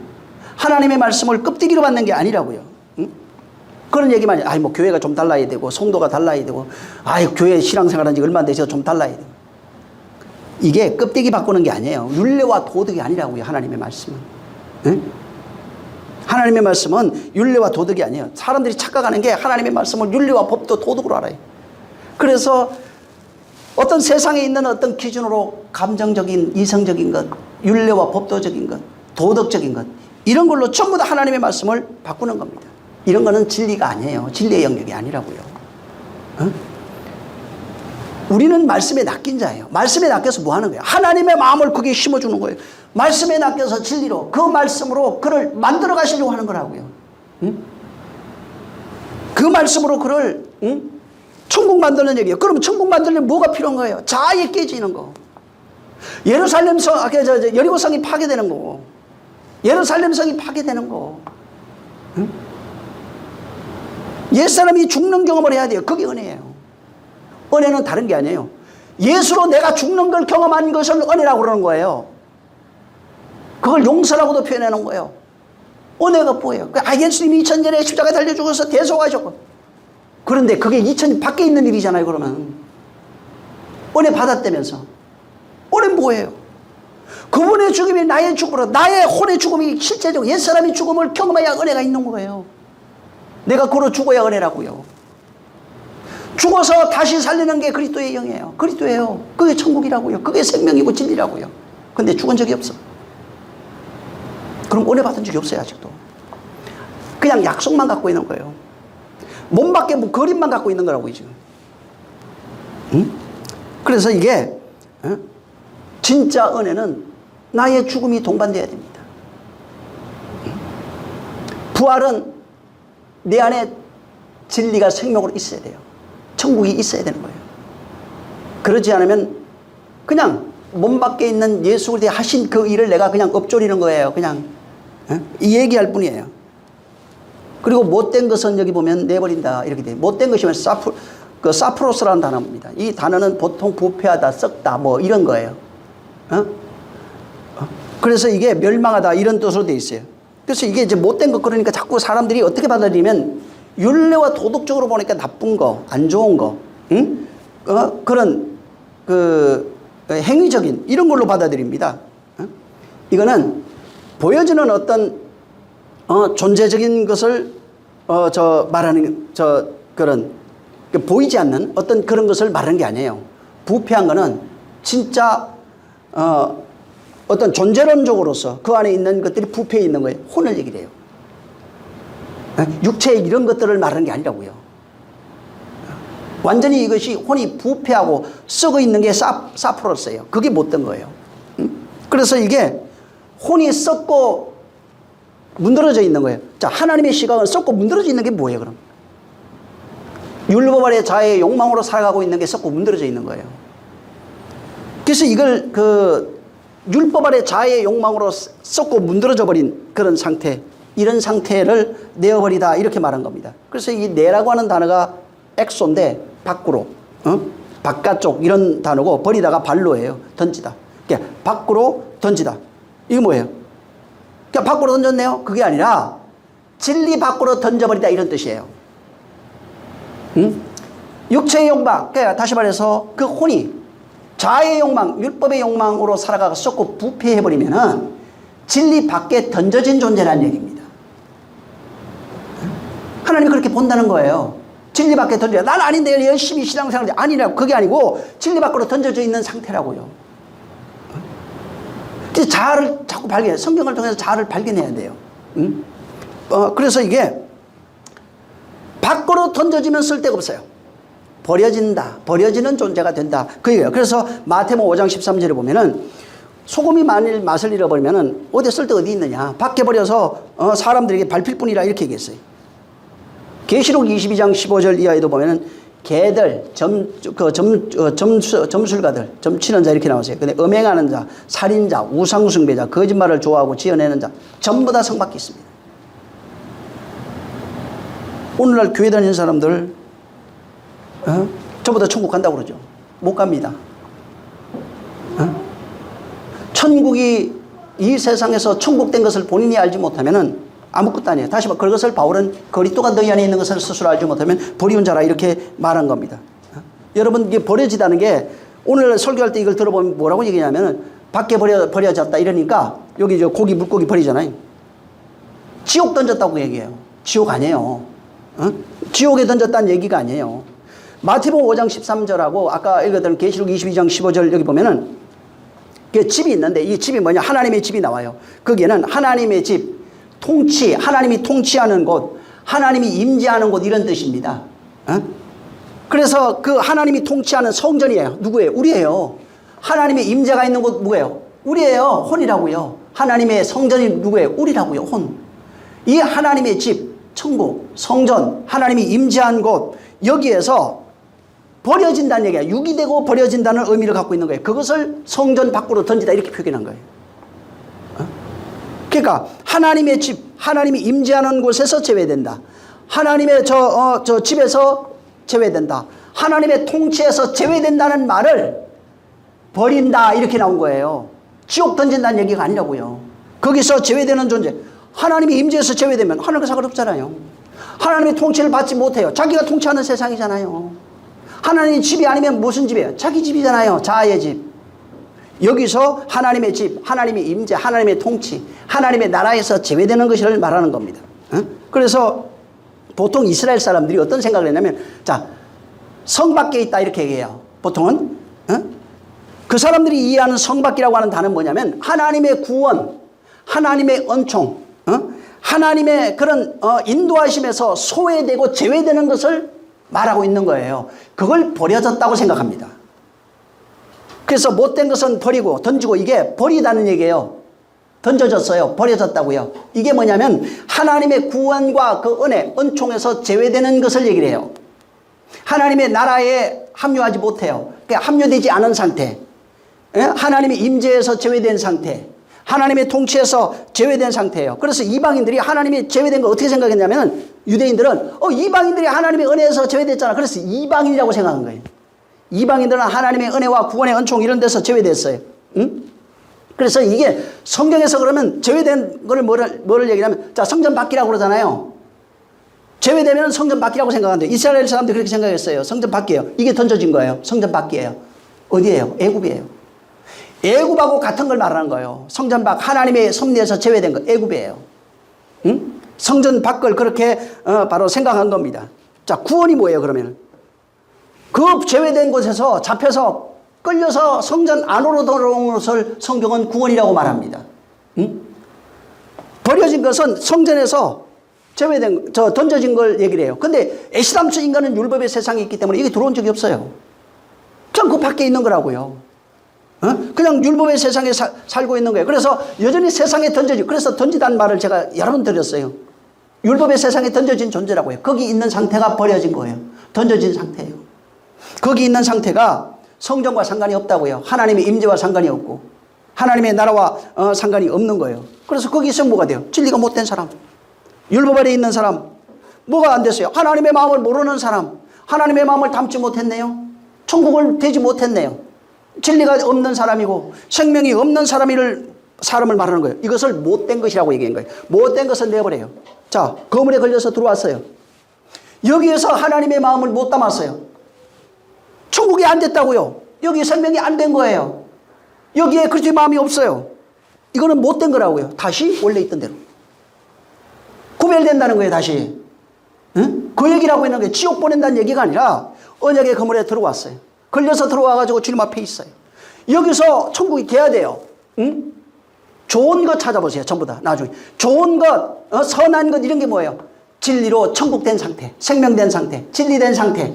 하나님의 말씀을 껍데기로 받는 게 아니라고요. 응? 그런 얘기만 해요. 뭐 교회가 좀 달라야 되고 성도가 달라야 되고 교회 신앙생활한 지 얼마 안 되셔서 좀 달라야 되고. 이게 껍데기 바꾸는 게 아니에요. 율례와 도덕이 아니라고요. 하나님의 말씀은. 응? 하나님의 말씀은 율례와 도덕이 아니에요. 사람들이 착각하는 게 하나님의 말씀을 율례와 법도 도덕으로 알아요. 그래서 어떤 세상에 있는 어떤 기준으로 감정적인 이성적인 것, 율례와 법도적인 것, 도덕적인 것, 이런 걸로 전부 다 하나님의 말씀을 바꾸는 겁니다. 이런 거는 진리가 아니에요. 진리의 영역이 아니라고요. 어? 우리는 말씀에 낚인 자예요. 말씀에 낚여서 뭐 하는 거예요? 하나님의 마음을 거기에 심어주는 거예요. 말씀에 낚여서 진리로, 그 말씀으로 그를 만들어 가시려고 하는 거라고요. 응? 그 말씀으로 그를 천국 만드는 얘기예요. 그러면 천국 만들려면 뭐가 필요한 거예요? 자아에 깨지는 거. 예루살렘 성, 여리고성이 파괴되는 거고, 예루살렘 성이 파괴되는 거. 응? 옛사람이 죽는 경험을 해야 돼요. 그게 은혜예요. 은혜는 다른 게 아니에요. 예수로 내가 죽는 걸 경험한 것을 은혜라고 그러는 거예요. 그걸 용서라고도 표현하는 거예요. 은혜가 뭐예요? 예수님이 2000년에 십자가에 달려 죽어서 대속하셨고, 그런데 그게 2000년 밖에 있는 일이잖아요. 그러면 은혜 받았다면서. 은혜는 뭐예요? 그분의 죽음이 나의 죽음으로, 나의 혼의 죽음이 실제적으로 옛사람이 죽음을 경험해야 은혜가 있는 거예요. 내가 걸어 죽어야 은혜라고요. 죽어서 다시 살리는 게 그리스도의 영이에요. 그리스도예요. 그게 천국이라고요. 그게 생명이고 진리라고요. 근데 죽은 적이 없어. 그럼 은혜 받은 적이 없어요. 아직도. 그냥 약속만 갖고 있는 거예요. 몸밖에 뭐 그림만 갖고 있는 거라고요 지금. 응? 그래서 이게 진짜 은혜는 나의 죽음이 동반돼야 됩니다. 부활은 내 안에 진리가 생명으로 있어야 돼요. 천국이 있어야 되는 거예요. 그러지 않으면 그냥 몸 밖에 있는 예수 그리스도의 하신 그 일을 내가 그냥 엎조리는 거예요. 그냥 이 얘기할 뿐이에요. 그리고 못된 것은 여기 보면 내버린다 이렇게 돼요. 못된 것이면 사프로스라는 단어입니다. 이 단어는 보통 부패하다, 썩다 뭐 이런 거예요. 그래서 이게 멸망하다 이런 뜻으로 되어 있어요. 그래서 이게 이제 못된 것, 그러니까 자꾸 사람들이 어떻게 받아들이면 율례와 도덕적으로 보니까 나쁜 거, 안 좋은 거, 응? 그런 그 행위적인 이런 걸로 받아들입니다. 이거는 보여지는 어떤 존재적인 것을 말하는 그런 보이지 않는 어떤 그런 것을 말하는 게 아니에요. 부패한 거는 진짜 어떤 존재론적으로서 그 안에 있는 것들이 부패해 있는 거예요. 혼을 얘기를 해요. 육체의 이런 것들을 말하는 게 아니라고요. 완전히 이것이 혼이 부패하고 썩어 있는 게 사프로스예요. 그게 못된 거예요. 그래서 이게 혼이 썩고 문드러져 있는 거예요. 자, 하나님의 시각은 썩고 문드러져 있는 게 뭐예요, 그럼? 율법 아래 자의 욕망으로 살아가고 있는 게 썩고 문드러져 있는 거예요. 그래서 이걸 율법 아래 자의 욕망으로 썩고 문드러져 버린 그런 상태, 이런 상태를 내어버리다 이렇게 말한 겁니다. 그래서 이 내라고 하는 단어가 엑소인데 밖으로, 바깥쪽 이런 단어고 버리다가 발로예요. 던지다. 그러니까 밖으로 던지다. 이거 뭐예요? 그러니까 밖으로 던졌네요? 그게 아니라 진리 밖으로 던져버리다 이런 뜻이에요. 육체의 욕망, 그러니까 다시 말해서 그 혼이 자의 욕망, 율법의 욕망으로 살아가서 썩고 부패해버리면은 진리 밖에 던져진 존재라는 얘기입니다. 하나님이 그렇게 본다는 거예요. 진리 밖에 던져. 난 아닌데 열심히 신앙생활 아니라고. 그게 아니고 진리 밖으로 던져져 있는 상태라고요. 그래서 자아를 자꾸 발견해. 성경을 통해서 자아를 발견해야 돼요. 그래서 이게 밖으로 던져지면 쓸데가 없어요. 버려진다. 버려지는 존재가 된다. 그 얘기예요. 그래서 마태복음 5장 13절에 보면은 소금이 만일 맛을 잃어버리면은 어디 쓸데 어디 있느냐. 밖에 버려서 사람들에게 밟힐 뿐이라 이렇게 얘기했어요. 계시록 22장 15절 이하에도 보면은 개들, 점술가들, 점치는 자 이렇게 나오세요. 근데 음행하는 자, 살인자, 우상숭배자, 거짓말을 좋아하고 지어내는 자 전부 다 성 밖에 있습니다. 오늘날 교회 다니는 사람들 저보다 천국 간다고 그러죠. 못 갑니다. 천국이 이 세상에서 천국 된 것을 본인이 알지 못하면은 아무것도 아니에요. 다시 말해 그것을 바울은 그리스도가 너희 안에 있는 것을 스스로 알지 못하면 버리운 자라 이렇게 말한 겁니다. 여러분 이게 버려지다는 게 오늘 설교할 때 이걸 들어보면 뭐라고 얘기냐면은 밖에 버려졌다 이러니까 여기 저 고기 물고기 버리잖아요. 지옥 던졌다고 얘기해요. 지옥 아니에요. 지옥에 던졌다는 얘기가 아니에요. 마태복음 5장 13절하고 아까 읽었던 계시록 22장 15절 여기 보면은 그 집이 있는데 이 집이 뭐냐? 하나님의 집이 나와요. 거기에는 하나님의 집, 통치, 하나님이 통치하는 곳, 하나님이 임재하는 곳 이런 뜻입니다. 그래서 그 하나님이 통치하는 성전이에요. 누구예요? 우리예요. 하나님의 임재가 있는 곳 누구예요? 우리예요. 혼이라고요. 하나님의 성전이 누구예요? 우리라고요. 혼. 이 하나님의 집, 천국, 성전, 하나님이 임재한 곳 여기에서 버려진다는 얘기야. 유기되고 버려진다는 의미를 갖고 있는 거예요. 그것을 성전 밖으로 던지다 이렇게 표현한 거예요. 그러니까 하나님의 집, 하나님이 임재하는 곳에서 제외된다. 하나님의 저 집에서 제외된다. 하나님의 통치에서 제외된다는 말을 버린다 이렇게 나온 거예요. 지옥 던진다는 얘기가 아니라고요. 거기서 제외되는 존재. 하나님이 임재해서 제외되면 하나님과 상관없잖아요. 하나님의 통치를 받지 못해요. 자기가 통치하는 세상이잖아요. 하나님의 집이 아니면 무슨 집이에요? 자기 집이잖아요. 자아의 집. 여기서 하나님의 집, 하나님의 임재, 하나님의 통치, 하나님의 나라에서 제외되는 것을 말하는 겁니다. 그래서 보통 이스라엘 사람들이 어떤 생각을 했냐면 자, 성 밖에 있다 이렇게 얘기해요. 보통은 그 사람들이 이해하는 성 밖이라고 하는 단어는 뭐냐면 하나님의 구원, 하나님의 은총, 하나님의 그런 인도하심에서 소외되고 제외되는 것을 말하고 있는 거예요. 그걸 버려졌다고 생각합니다. 그래서 못된 것은 버리고 던지고 이게 버리다는 얘기예요. 던져졌어요. 버려졌다고요. 이게 뭐냐면 하나님의 구원과 그 은혜, 은총에서 제외되는 것을 얘기를 해요. 하나님의 나라에 합류하지 못해요. 그러니까 합류되지 않은 상태. 하나님의 임재에서 제외된 상태. 하나님의 통치에서 제외된 상태예요. 그래서 이방인들이 하나님이 제외된 걸 어떻게 생각했냐면 유대인들은 이방인들이 하나님의 은혜에서 제외됐잖아. 그래서 이방인이라고 생각한 거예요. 이방인들은 하나님의 은혜와 구원의 은총 이런 데서 제외됐어요. 그래서 이게 성경에서 그러면 제외된 거를 뭐를 얘기하면 자, 성전 밖이라고 그러잖아요. 제외되면 성전 밖이라고 생각한대요. 이스라엘 사람들이 그렇게 생각했어요. 성전 밖이에요. 이게 던져진 거예요. 성전 밖이에요. 어디예요? 애굽이에요. 애굽하고 같은 걸 말하는 거예요. 성전 밖 하나님의 섭리에서 제외된 거 애굽이에요. 성전 밖을 그렇게 바로 생각한 겁니다. 자, 구원이 뭐예요, 그러면? 그 제외된 곳에서 잡혀서 끌려서 성전 안으로 들어온 것을 성경은 구원이라고 말합니다. 응? 버려진 것은 성전에서 제외된, 던져진 걸 얘기를 해요. 근데 애시당초 인간은 율법의 세상에 있기 때문에 이게 들어온 적이 없어요. 그냥 그 밖에 있는 거라고요. 그냥 율법의 세상에 살고 있는 거예요. 그래서 여전히 세상에 던져지고, 그래서 던지다는 말을 제가 여러 번 드렸어요. 율법의 세상에 던져진 존재라고요. 거기 있는 상태가 버려진 거예요. 던져진 상태예요. 거기 있는 상태가 성전과 상관이 없다고요. 하나님의 임재와 상관이 없고 하나님의 나라와 상관이 없는 거예요. 그래서 거기서 뭐가 돼요? 진리가 못된 사람, 율법 아래 있는 사람, 뭐가 안 됐어요? 하나님의 마음을 모르는 사람, 하나님의 마음을 담지 못했네요. 천국을 되지 못했네요. 진리가 없는 사람이고 생명이 없는 사람을 말하는 거예요. 이것을 못된 것이라고 얘기한 거예요. 못된 것을 내버려요. 자, 거물에 걸려서 들어왔어요. 여기에서 하나님의 마음을 못 담았어요. 천국이 안 됐다고요. 여기 생명이 안 된 거예요. 여기에 그리스도의 마음이 없어요. 이거는 못된 거라고요. 다시 원래 있던 대로 구별된다는 거예요. 다시. 응? 그 얘기라고 있는 게 지옥 보낸다는 얘기가 아니라 언약의 그물에 들어왔어요. 걸려서 들어와가지고 주님 앞에 있어요. 여기서 천국이 돼야 돼요. 응? 좋은 것 찾아보세요. 전부 다 나중에 좋은 것, 선한 것, 이런 게 뭐예요? 진리로 천국된 상태, 생명된 상태, 진리된 상태,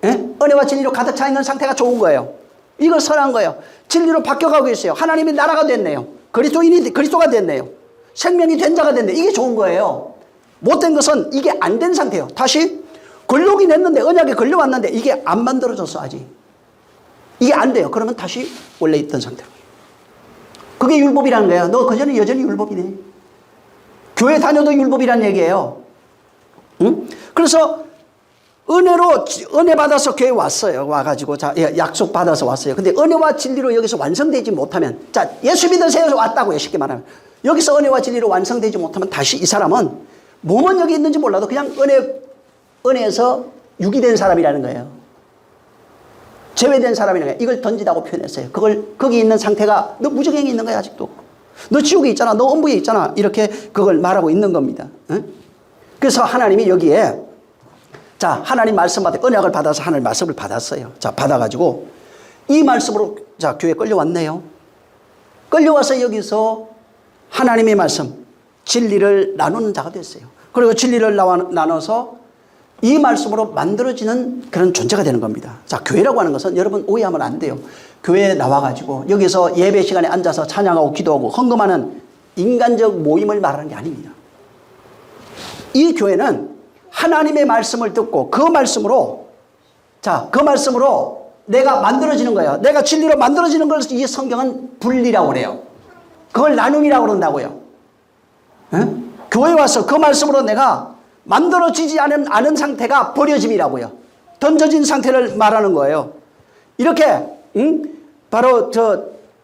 은혜와 진리로 가득 차 있는 상태가 좋은 거예요. 이거 선한 거예요. 진리로 바뀌어가고 있어요. 하나님의 나라가 됐네요. 그리스도가 됐네요. 생명이 된 자가 됐네요. 이게 좋은 거예요. 못된 것은 이게 안 된 상태예요. 다시 걸려오긴 했는데, 언약에 걸려왔는데 이게 안 만들어졌어. 아직 이게 안 돼요. 그러면 다시 원래 있던 상태로. 그게 율법이라는 거예요. 너 그전에 여전히 율법이네. 교회 다녀도 율법이라는 얘기예요. 응? 그래서 은혜 받아서 교회 왔어요. 와가지고 약속 받아서 왔어요. 근데 은혜와 진리로 여기서 완성되지 못하면, 자, 예수 믿으세요 왔다고요. 쉽게 말하면 여기서 은혜와 진리로 완성되지 못하면 다시 이 사람은 몸은 여기 있는지 몰라도 그냥 은혜에서 유기된 사람이라는 거예요. 제외된 사람이라는 거예요. 이걸 던지다고 표현했어요. 거기 있는 상태가 너 무정행에 있는 거야. 아직도 너 지옥에 있잖아. 너 음부에 있잖아. 이렇게 그걸 말하고 있는 겁니다. 응? 그래서 하나님이 여기에, 자, 하나님 말씀 받아, 언약을 받아서 하나님 말씀을 받았어요. 자, 받아가지고 이 말씀으로, 자, 교회에 끌려왔네요. 끌려와서 여기서 하나님의 말씀, 진리를 나누는 자가 됐어요. 그리고 진리를 나눠서 이 말씀으로 만들어지는 그런 존재가 되는 겁니다. 자, 교회라고 하는 것은 여러분 오해하면 안 돼요. 교회에 나와가지고 여기서 예배 시간에 앉아서 찬양하고 기도하고 헌금하는 인간적 모임을 말하는 게 아닙니다. 이 교회는 하나님의 말씀을 듣고 그 말씀으로, 자, 그 말씀으로 내가 만들어지는 거예요. 내가 진리로 만들어지는 걸 이 성경은 분리라고 그래요. 그걸 나눔이라고 그런다고요. 응? 교회 와서 그 말씀으로 내가 만들어지지 않은 상태가 버려짐이라고요. 던져진 상태를 말하는 거예요. 이렇게 바로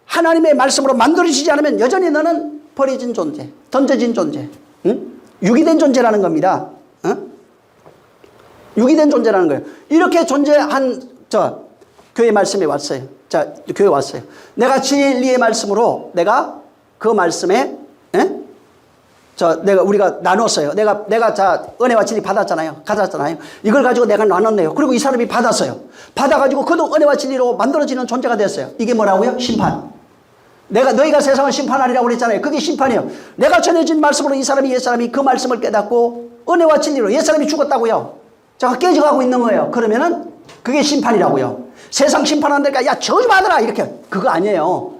하나님의 말씀으로 만들어지지 않으면 여전히 너는 버려진 존재, 던져진 존재, 유기된 존재라는 겁니다. 유기된 존재라는 거예요. 이렇게 존재한 교회 말씀에 왔어요. 자, 교회 왔어요. 내가 진리의 말씀으로 내가 그 말씀에 우리가 나눴어요. 내가 자, 은혜와 진리 받았잖아요. 이걸 가지고 내가 나눴네요. 그리고 이 사람이 받았어요. 받아가지고 그도 은혜와 진리로 만들어지는 존재가 됐어요. 이게 뭐라고요? 심판. 너희가 세상을 심판하리라고 그랬잖아요. 그게 심판이에요. 내가 전해진 말씀으로 이 사람이, 옛사람이 그 말씀을 깨닫고 은혜와 진리로 옛사람이 죽었다고요. 자, 깨져가고 있는 거예요. 그러면은 그게 심판이라고요. 세상 심판한다니까 야 저주받아라 이렇게, 그거 아니에요.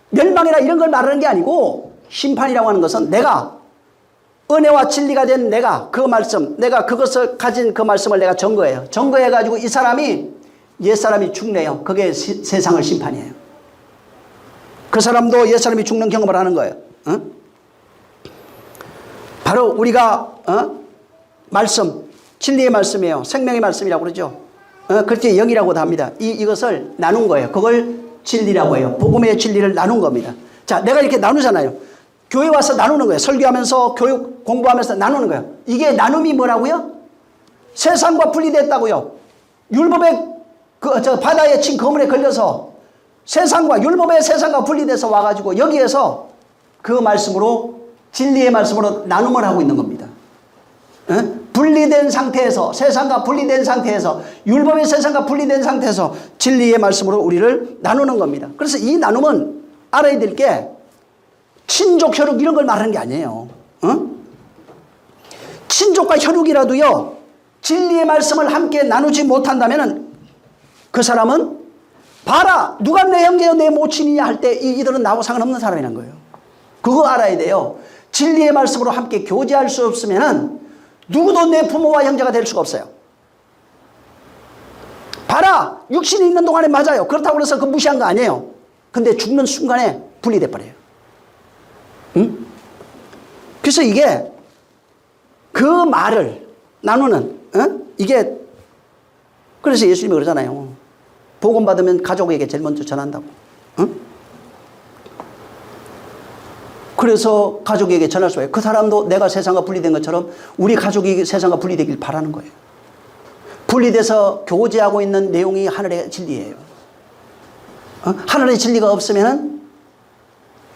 멸망이라 이런 걸 말하는 게 아니고, 심판이라고 하는 것은 내가 은혜와 진리가 된 내가 그 말씀, 내가 그것을 가진 그 말씀을 내가 증거해요. 증거해가지고 이 사람이, 옛사람이 죽네요. 그게 세상을 심판이에요. 그 사람도 옛사람이 죽는 경험을 하는 거예요. 바로 우리가 말씀, 진리의 말씀이에요. 생명의 말씀이라고 그러죠. 그렇게 영이라고도 합니다. 이것을 나눈 거예요. 그걸 진리라고 해요. 복음의 진리를 나눈 겁니다. 자, 내가 이렇게 나누잖아요. 교회 와서 나누는 거예요. 설교하면서 교육 공부하면서 나누는 거예요. 이게 나눔이 뭐라고요? 세상과 분리됐다고요. 율법의 바다에 친 거물에 걸려서 율법의 세상과 분리돼서 와가지고 여기에서 그 말씀으로, 진리의 말씀으로 나눔을 하고 있는 겁니다. 분리된 상태에서, 세상과 분리된 상태에서, 율법의 세상과 분리된 상태에서 진리의 말씀으로 우리를 나누는 겁니다. 그래서 이 나눔은 알아야 될 게 친족, 혈육 이런 걸 말하는 게 아니에요. 친족과 혈육이라도요, 진리의 말씀을 함께 나누지 못한다면 그 사람은 봐라, 누가 내 형제요 내 모친이냐 할 때 이들은 나하고 상관없는 사람이라는 거예요. 그거 알아야 돼요. 진리의 말씀으로 함께 교제할 수 없으면 누구도 내 부모와 형제가 될 수가 없어요. 봐라, 육신이 있는 동안에 맞아요. 그렇다고 해서 그 무시한 거 아니에요. 근데 죽는 순간에 분리돼 버려요. 응? 그래서 이게 그 말을 나누는, 이게, 그래서 예수님이 그러잖아요. 복음 받으면 가족에게 제일 먼저 전한다고. 그래서 가족에게 전할 수 있어요. 그 사람도 내가 세상과 분리된 것처럼 우리 가족이 세상과 분리되길 바라는 거예요. 분리돼서 교제하고 있는 내용이 하늘의 진리예요. 하늘의 진리가 없으면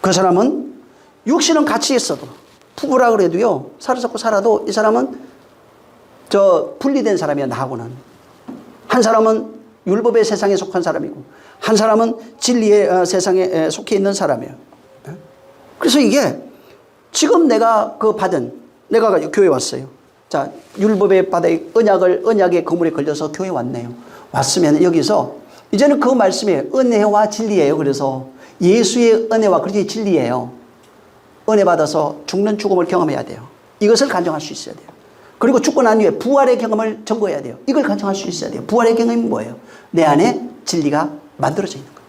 그 사람은 육신은 같이 있어도 부부라 그래도요, 사로잡고 살아도 이 사람은 분리된 사람이야, 나하고는. 한 사람은 율법의 세상에 속한 사람이고 한 사람은 진리의 세상에 속해 있는 사람이에요. 그래서 이게 지금 내가 내가 교회 왔어요. 자, 율법의 바다에 언약의 거물에 걸려서 교회 왔네요. 왔으면 여기서 이제는 그 말씀이 은혜와 진리예요. 그래서 예수의 은혜와 그리스도의 진리예요. 은혜 받아서 죽는 죽음을 경험해야 돼요. 이것을 간증할 수 있어야 돼요. 그리고 죽고 난 후에 부활의 경험을 전거해야 돼요. 이걸 간증할 수 있어야 돼요. 부활의 경험이 뭐예요? 내 안에 진리가 만들어져 있는 거.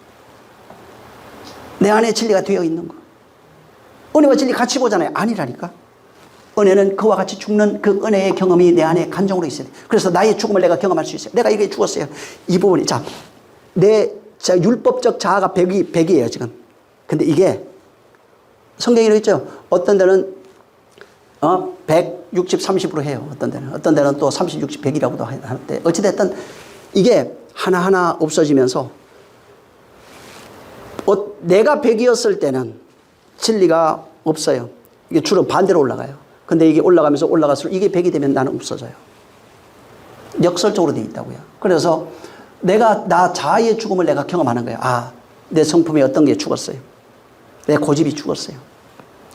내 안에 진리가 되어 있는 거. 은혜와 진리 같이 보잖아요. 아니라니까. 은혜는 그와 같이 죽는 그 은혜의 경험이 내 안에 간정으로 있어야 돼. 그래서 나의 죽음을 내가 경험할 수 있어요. 내가 이게 죽었어요. 이 부분이. 자, 율법적 자아가 100이에요, 지금. 근데 이게 성경에 이렇게 있죠. 어떤 데는 160, 30으로 해요. 어떤 데는 또 30, 60, 100이라고도 하는데 어찌됐든 이게 하나하나 없어지면서 내가 100이었을 때는 진리가 없어요. 이게 주로 반대로 올라가요. 근데 이게 올라가면서 올라갈수록 이게 100이 되면 나는 없어져요. 역설적으로 되어 있다고요. 그래서 나 자아의 죽음을 내가 경험하는 거예요. 아, 내 성품이 어떤 게 죽었어요. 내 고집이 죽었어요.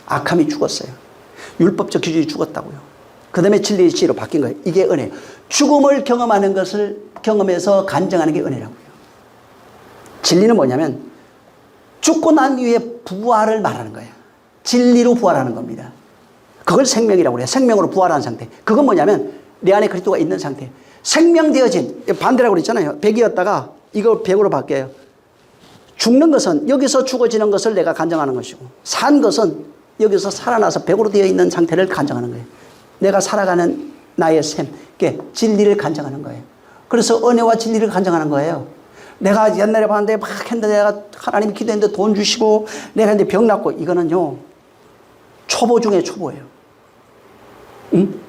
악함이 죽었어요. 율법적 기준이 죽었다고요. 그 다음에 진리의 지혜로 바뀐 거예요. 이게 은혜예요. 죽음을 경험하는 것을 경험해서 간증하는 게 은혜라고요. 진리는 뭐냐면 죽고 난 후에 부활을 말하는 거예요. 진리로 부활하는 겁니다. 그걸 생명이라고 그래요. 생명으로 부활한 상태. 그건 뭐냐면 내 안에 그리스도가 있는 상태. 생명되어진, 반대라고 그랬잖아요. 100이었다가 이거 100으로 바뀌어요. 죽는 것은 여기서 죽어지는 것을 내가 간증하는 것이고, 산 것은 여기서 살아나서 100으로 되어 있는 상태를 간증하는 거예요. 내가 살아가는 나의 셈, 진리를 간증하는 거예요. 그래서 은혜와 진리를 간증하는 거예요. 내가 옛날에 봤는데 막 했는데 내가 하나님이 기도했는데 돈 주시고 내가 했는데 병 낫고, 이거는요 초보 중에 초보예요. 응?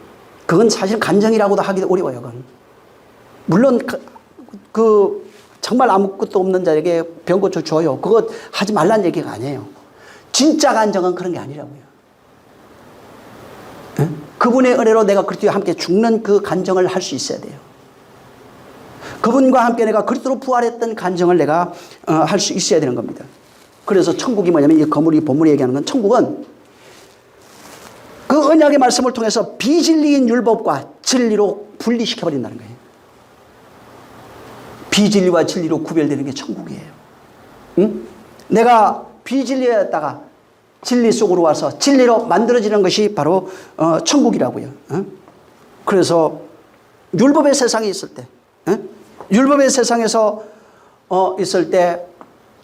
그건 사실 간증이라고도 하기도 어려워요. 그건 물론 정말 아무것도 없는 자에게 병 고쳐 줘요. 그거 하지 말라는 얘기가 아니에요. 진짜 간증은 그런 게 아니라고요. 응? 그분의 은혜로 내가 그리스도와 함께 죽는 그 간증을 할 수 있어야 돼요. 그분과 함께 내가 그리스도로 부활했던 간증을 내가 할 수 있어야 되는 겁니다. 그래서 천국이 뭐냐면, 이 거물이 본문이 얘기하는 건, 천국은 그 언약의 말씀을 통해서 비진리인 율법과 진리로 분리시켜버린다는 거예요. 비진리와 진리로 구별되는 게 천국이에요. 응? 내가 비진리였다가 진리 속으로 와서 진리로 만들어지는 것이 바로 천국이라고요. 응? 그래서 율법의 세상에 있을 때, 응? 율법의 세상에서 있을 때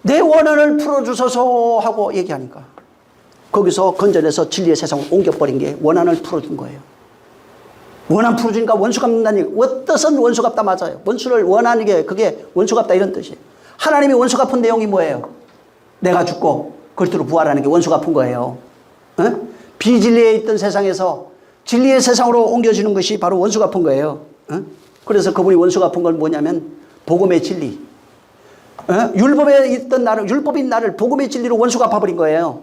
내 원한을 풀어주소서 하고 얘기하니까 거기서 건져내서 진리의 세상으로 옮겨버린 게 원한을 풀어준 거예요. 원한 풀어주니까 원수 갚는다는 얘기. 어떠선 원수 갚다 맞아요. 원수를 원하는 게 그게 원수 갚다 이런 뜻이에요. 하나님이 원수 갚은 내용이 뭐예요? 내가 죽고 그리스도로 부활하는 게 원수 갚은 거예요. 어? 비진리에 있던 세상에서 진리의 세상으로 옮겨지는 것이 바로 원수 갚은 거예요. 어? 그래서 그분이 원수 갚은 건 뭐냐면 복음의 진리. 어? 율법에 있던 율법인 나를 복음의 진리로 원수 갚아버린 거예요.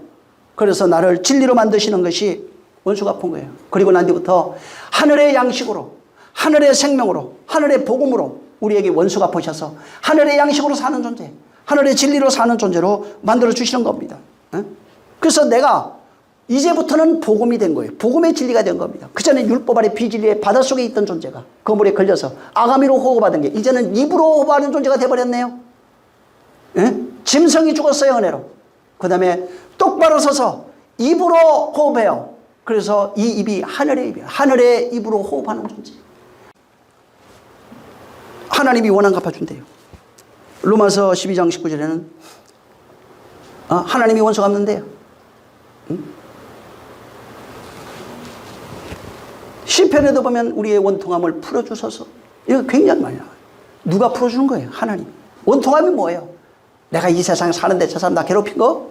그래서 나를 진리로 만드시는 것이 원수가 갚은 거예요. 그리고 난 뒤부터 하늘의 양식으로, 하늘의 생명으로, 하늘의 복음으로 우리에게 원수가 보셔서 하늘의 양식으로 사는 존재, 하늘의 진리로 사는 존재로 만들어 주시는 겁니다. 그래서 내가 이제부터는 복음이 된 거예요. 복음의 진리가 된 겁니다. 그전에 율법 아래 비진리의 바닷속에 있던 존재가 그물에 걸려서 아가미로 호흡하던 게 이제는 입으로 호흡하는 존재가 돼버렸네요. 짐승이 죽었어요, 은혜로. 그 다음에 똑바로 서서 입으로 호흡해요. 그래서 이 입이 하늘의 입이에요. 하늘의 입으로 호흡하는 존재. 하나님이 원한 갚아준대요. 로마서 12장 19절에는 하나님이 원수 갚는데요. 시편에도 보면 우리의 원통함을 풀어주셔서, 이거 굉장히 많이 나와요. 누가 풀어주는 거예요? 하나님. 원통함이 뭐예요? 내가 이 세상에 사는데 저 사람 나 괴롭힌 거?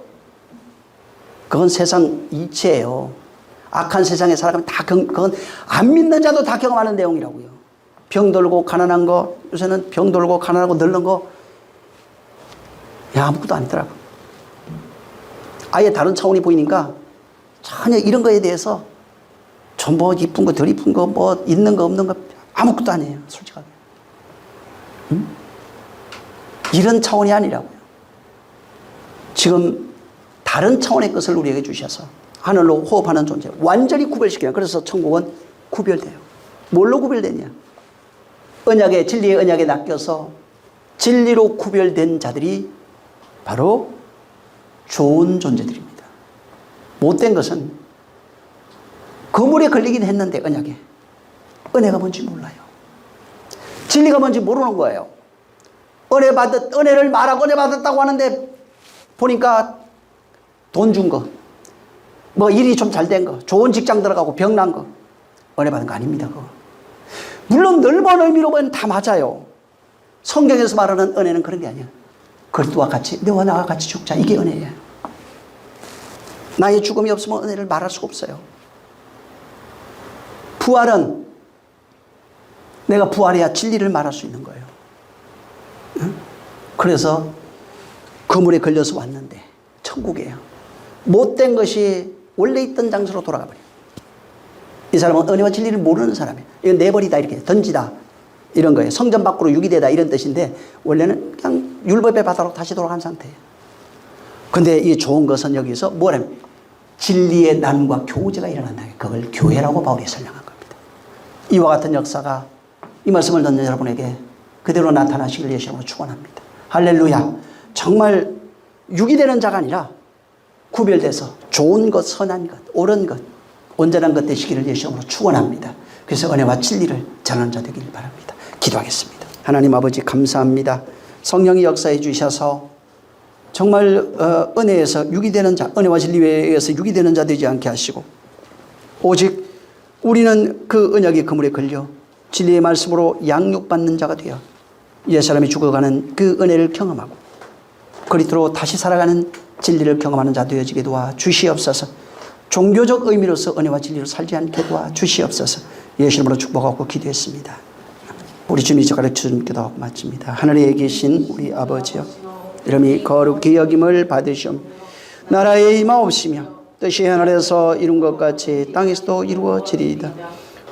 그건 세상 이치예요. 악한 세상에 살아가면 다 그건 안 믿는 자도 다 경험하는 내용이라고요. 병 돌고 가난한 거, 요새는 병 돌고 가난하고 늙는 거, 야, 아무것도 아니더라고. 아예 다른 차원이 보이니까 전혀 이런 거에 대해서 좀 뭐 이쁜 거, 덜 이쁜 거, 뭐 있는 거, 없는 거 아무것도 아니에요, 솔직하게. 이런 차원이 아니라고요. 지금 다른 차원의 것을 우리에게 주셔서 하늘로 호흡하는 존재, 완전히 구별시켜요. 그래서 천국은 구별돼요. 뭘로 구별되냐? 언약에, 진리의 언약에 낚여서 진리로 구별된 자들이 바로 좋은 존재들입니다. 못된 것은 그물에 걸리긴 했는데 언약에 은혜가 뭔지 몰라요. 진리가 뭔지 모르는 거예요. 은혜를 말하고 은혜 받았다고 하는데 보니까 돈 준 거, 뭐 일이 좀 잘 된 거, 좋은 직장 들어가고 병난 거, 은혜 받은 거 아닙니다. 그거. 물론 넓은 의미로 보면 다 맞아요. 성경에서 말하는 은혜는 그런 게 아니야. 그리스도와 같이, 너와 나와 같이 죽자. 이게 은혜예요. 나의 죽음이 없으면 은혜를 말할 수가 없어요. 부활은 내가 부활해야 진리를 말할 수 있는 거예요. 그래서 그물에 걸려서 왔는데 천국이에요. 못된 것이 원래 있던 장소로 돌아가 버려요. 이 사람은 은혜와 진리를 모르는 사람이에요. 이건 내버리다, 이렇게 던지다, 이런 거예요. 성전 밖으로 유기되다, 이런 뜻인데 원래는 그냥 율법의 바다로 다시 돌아간 상태예요. 근데 이 좋은 것은 여기서 뭐냐면 진리의 나눔과 교제가 일어난다. 그걸 교회라고 바울이 설명한 겁니다. 이와 같은 역사가 이 말씀을 듣는 여러분에게 그대로 나타나시길 예수님으로 축원합니다. 할렐루야. 정말 유기되는 자가 아니라 구별돼서 좋은 것, 선한 것, 옳은 것, 온전한 것 되시기를 예수님으로 축원합니다. 그래서 은혜와 진리를 전하는 자 되기를 바랍니다. 기도하겠습니다. 하나님 아버지 감사합니다. 성령이 역사해 주셔서 정말 은혜에서 유기되는 자, 은혜와 진리에 의해서 유기되는 자 되지 않게 하시고 오직 우리는 그 언약의 그물에 걸려 진리의 말씀으로 양육받는 자가 되어 옛사람이 죽어가는 그 은혜를 경험하고 그리스도로 다시 살아가는 진리를 경험하는 자 되어지게 도와 주시옵소서. 종교적 의미로서 은혜와 진리로 살지 않게 도와 주시옵소서. 예수 이름으로 축복하고 기도했습니다. 우리 주님이 저 가르쳐준 기도하고 마칩니다. 하늘에 계신 우리 아버지여, 이름이 거룩히 여김을 받으시오. 나라의 임하옵시며 뜻이 하늘에서 이룬 것 같이 땅에서도 이루어지리이다.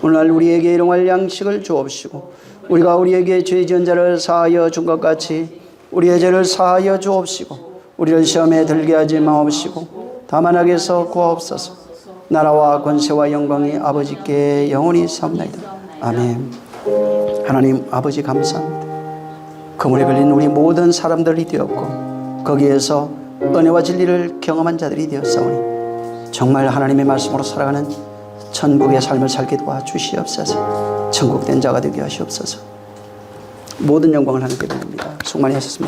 오늘날 우리에게 일용할 양식을 주옵시고 우리가 우리에게 죄 지은 자를 사하여 준 것 같이 우리의 죄를 사하여 주옵시고 우리를 시험에 들게 하지 마옵시고 다만 악에서 구하옵소서. 나라와 권세와 영광이 아버지께 영원히 삼나이다. 아멘. 하나님 아버지 감사합니다. 그물에 걸린 우리 모든 사람들이 되었고 거기에서 은혜와 진리를 경험한 자들이 되었사오니 정말 하나님의 말씀으로 살아가는 천국의 삶을 살게 도와주시옵소서. 천국된 자가 되게 하시옵소서. 모든 영광을 하나님께 드립니다. 수고 많이 하셨습니다.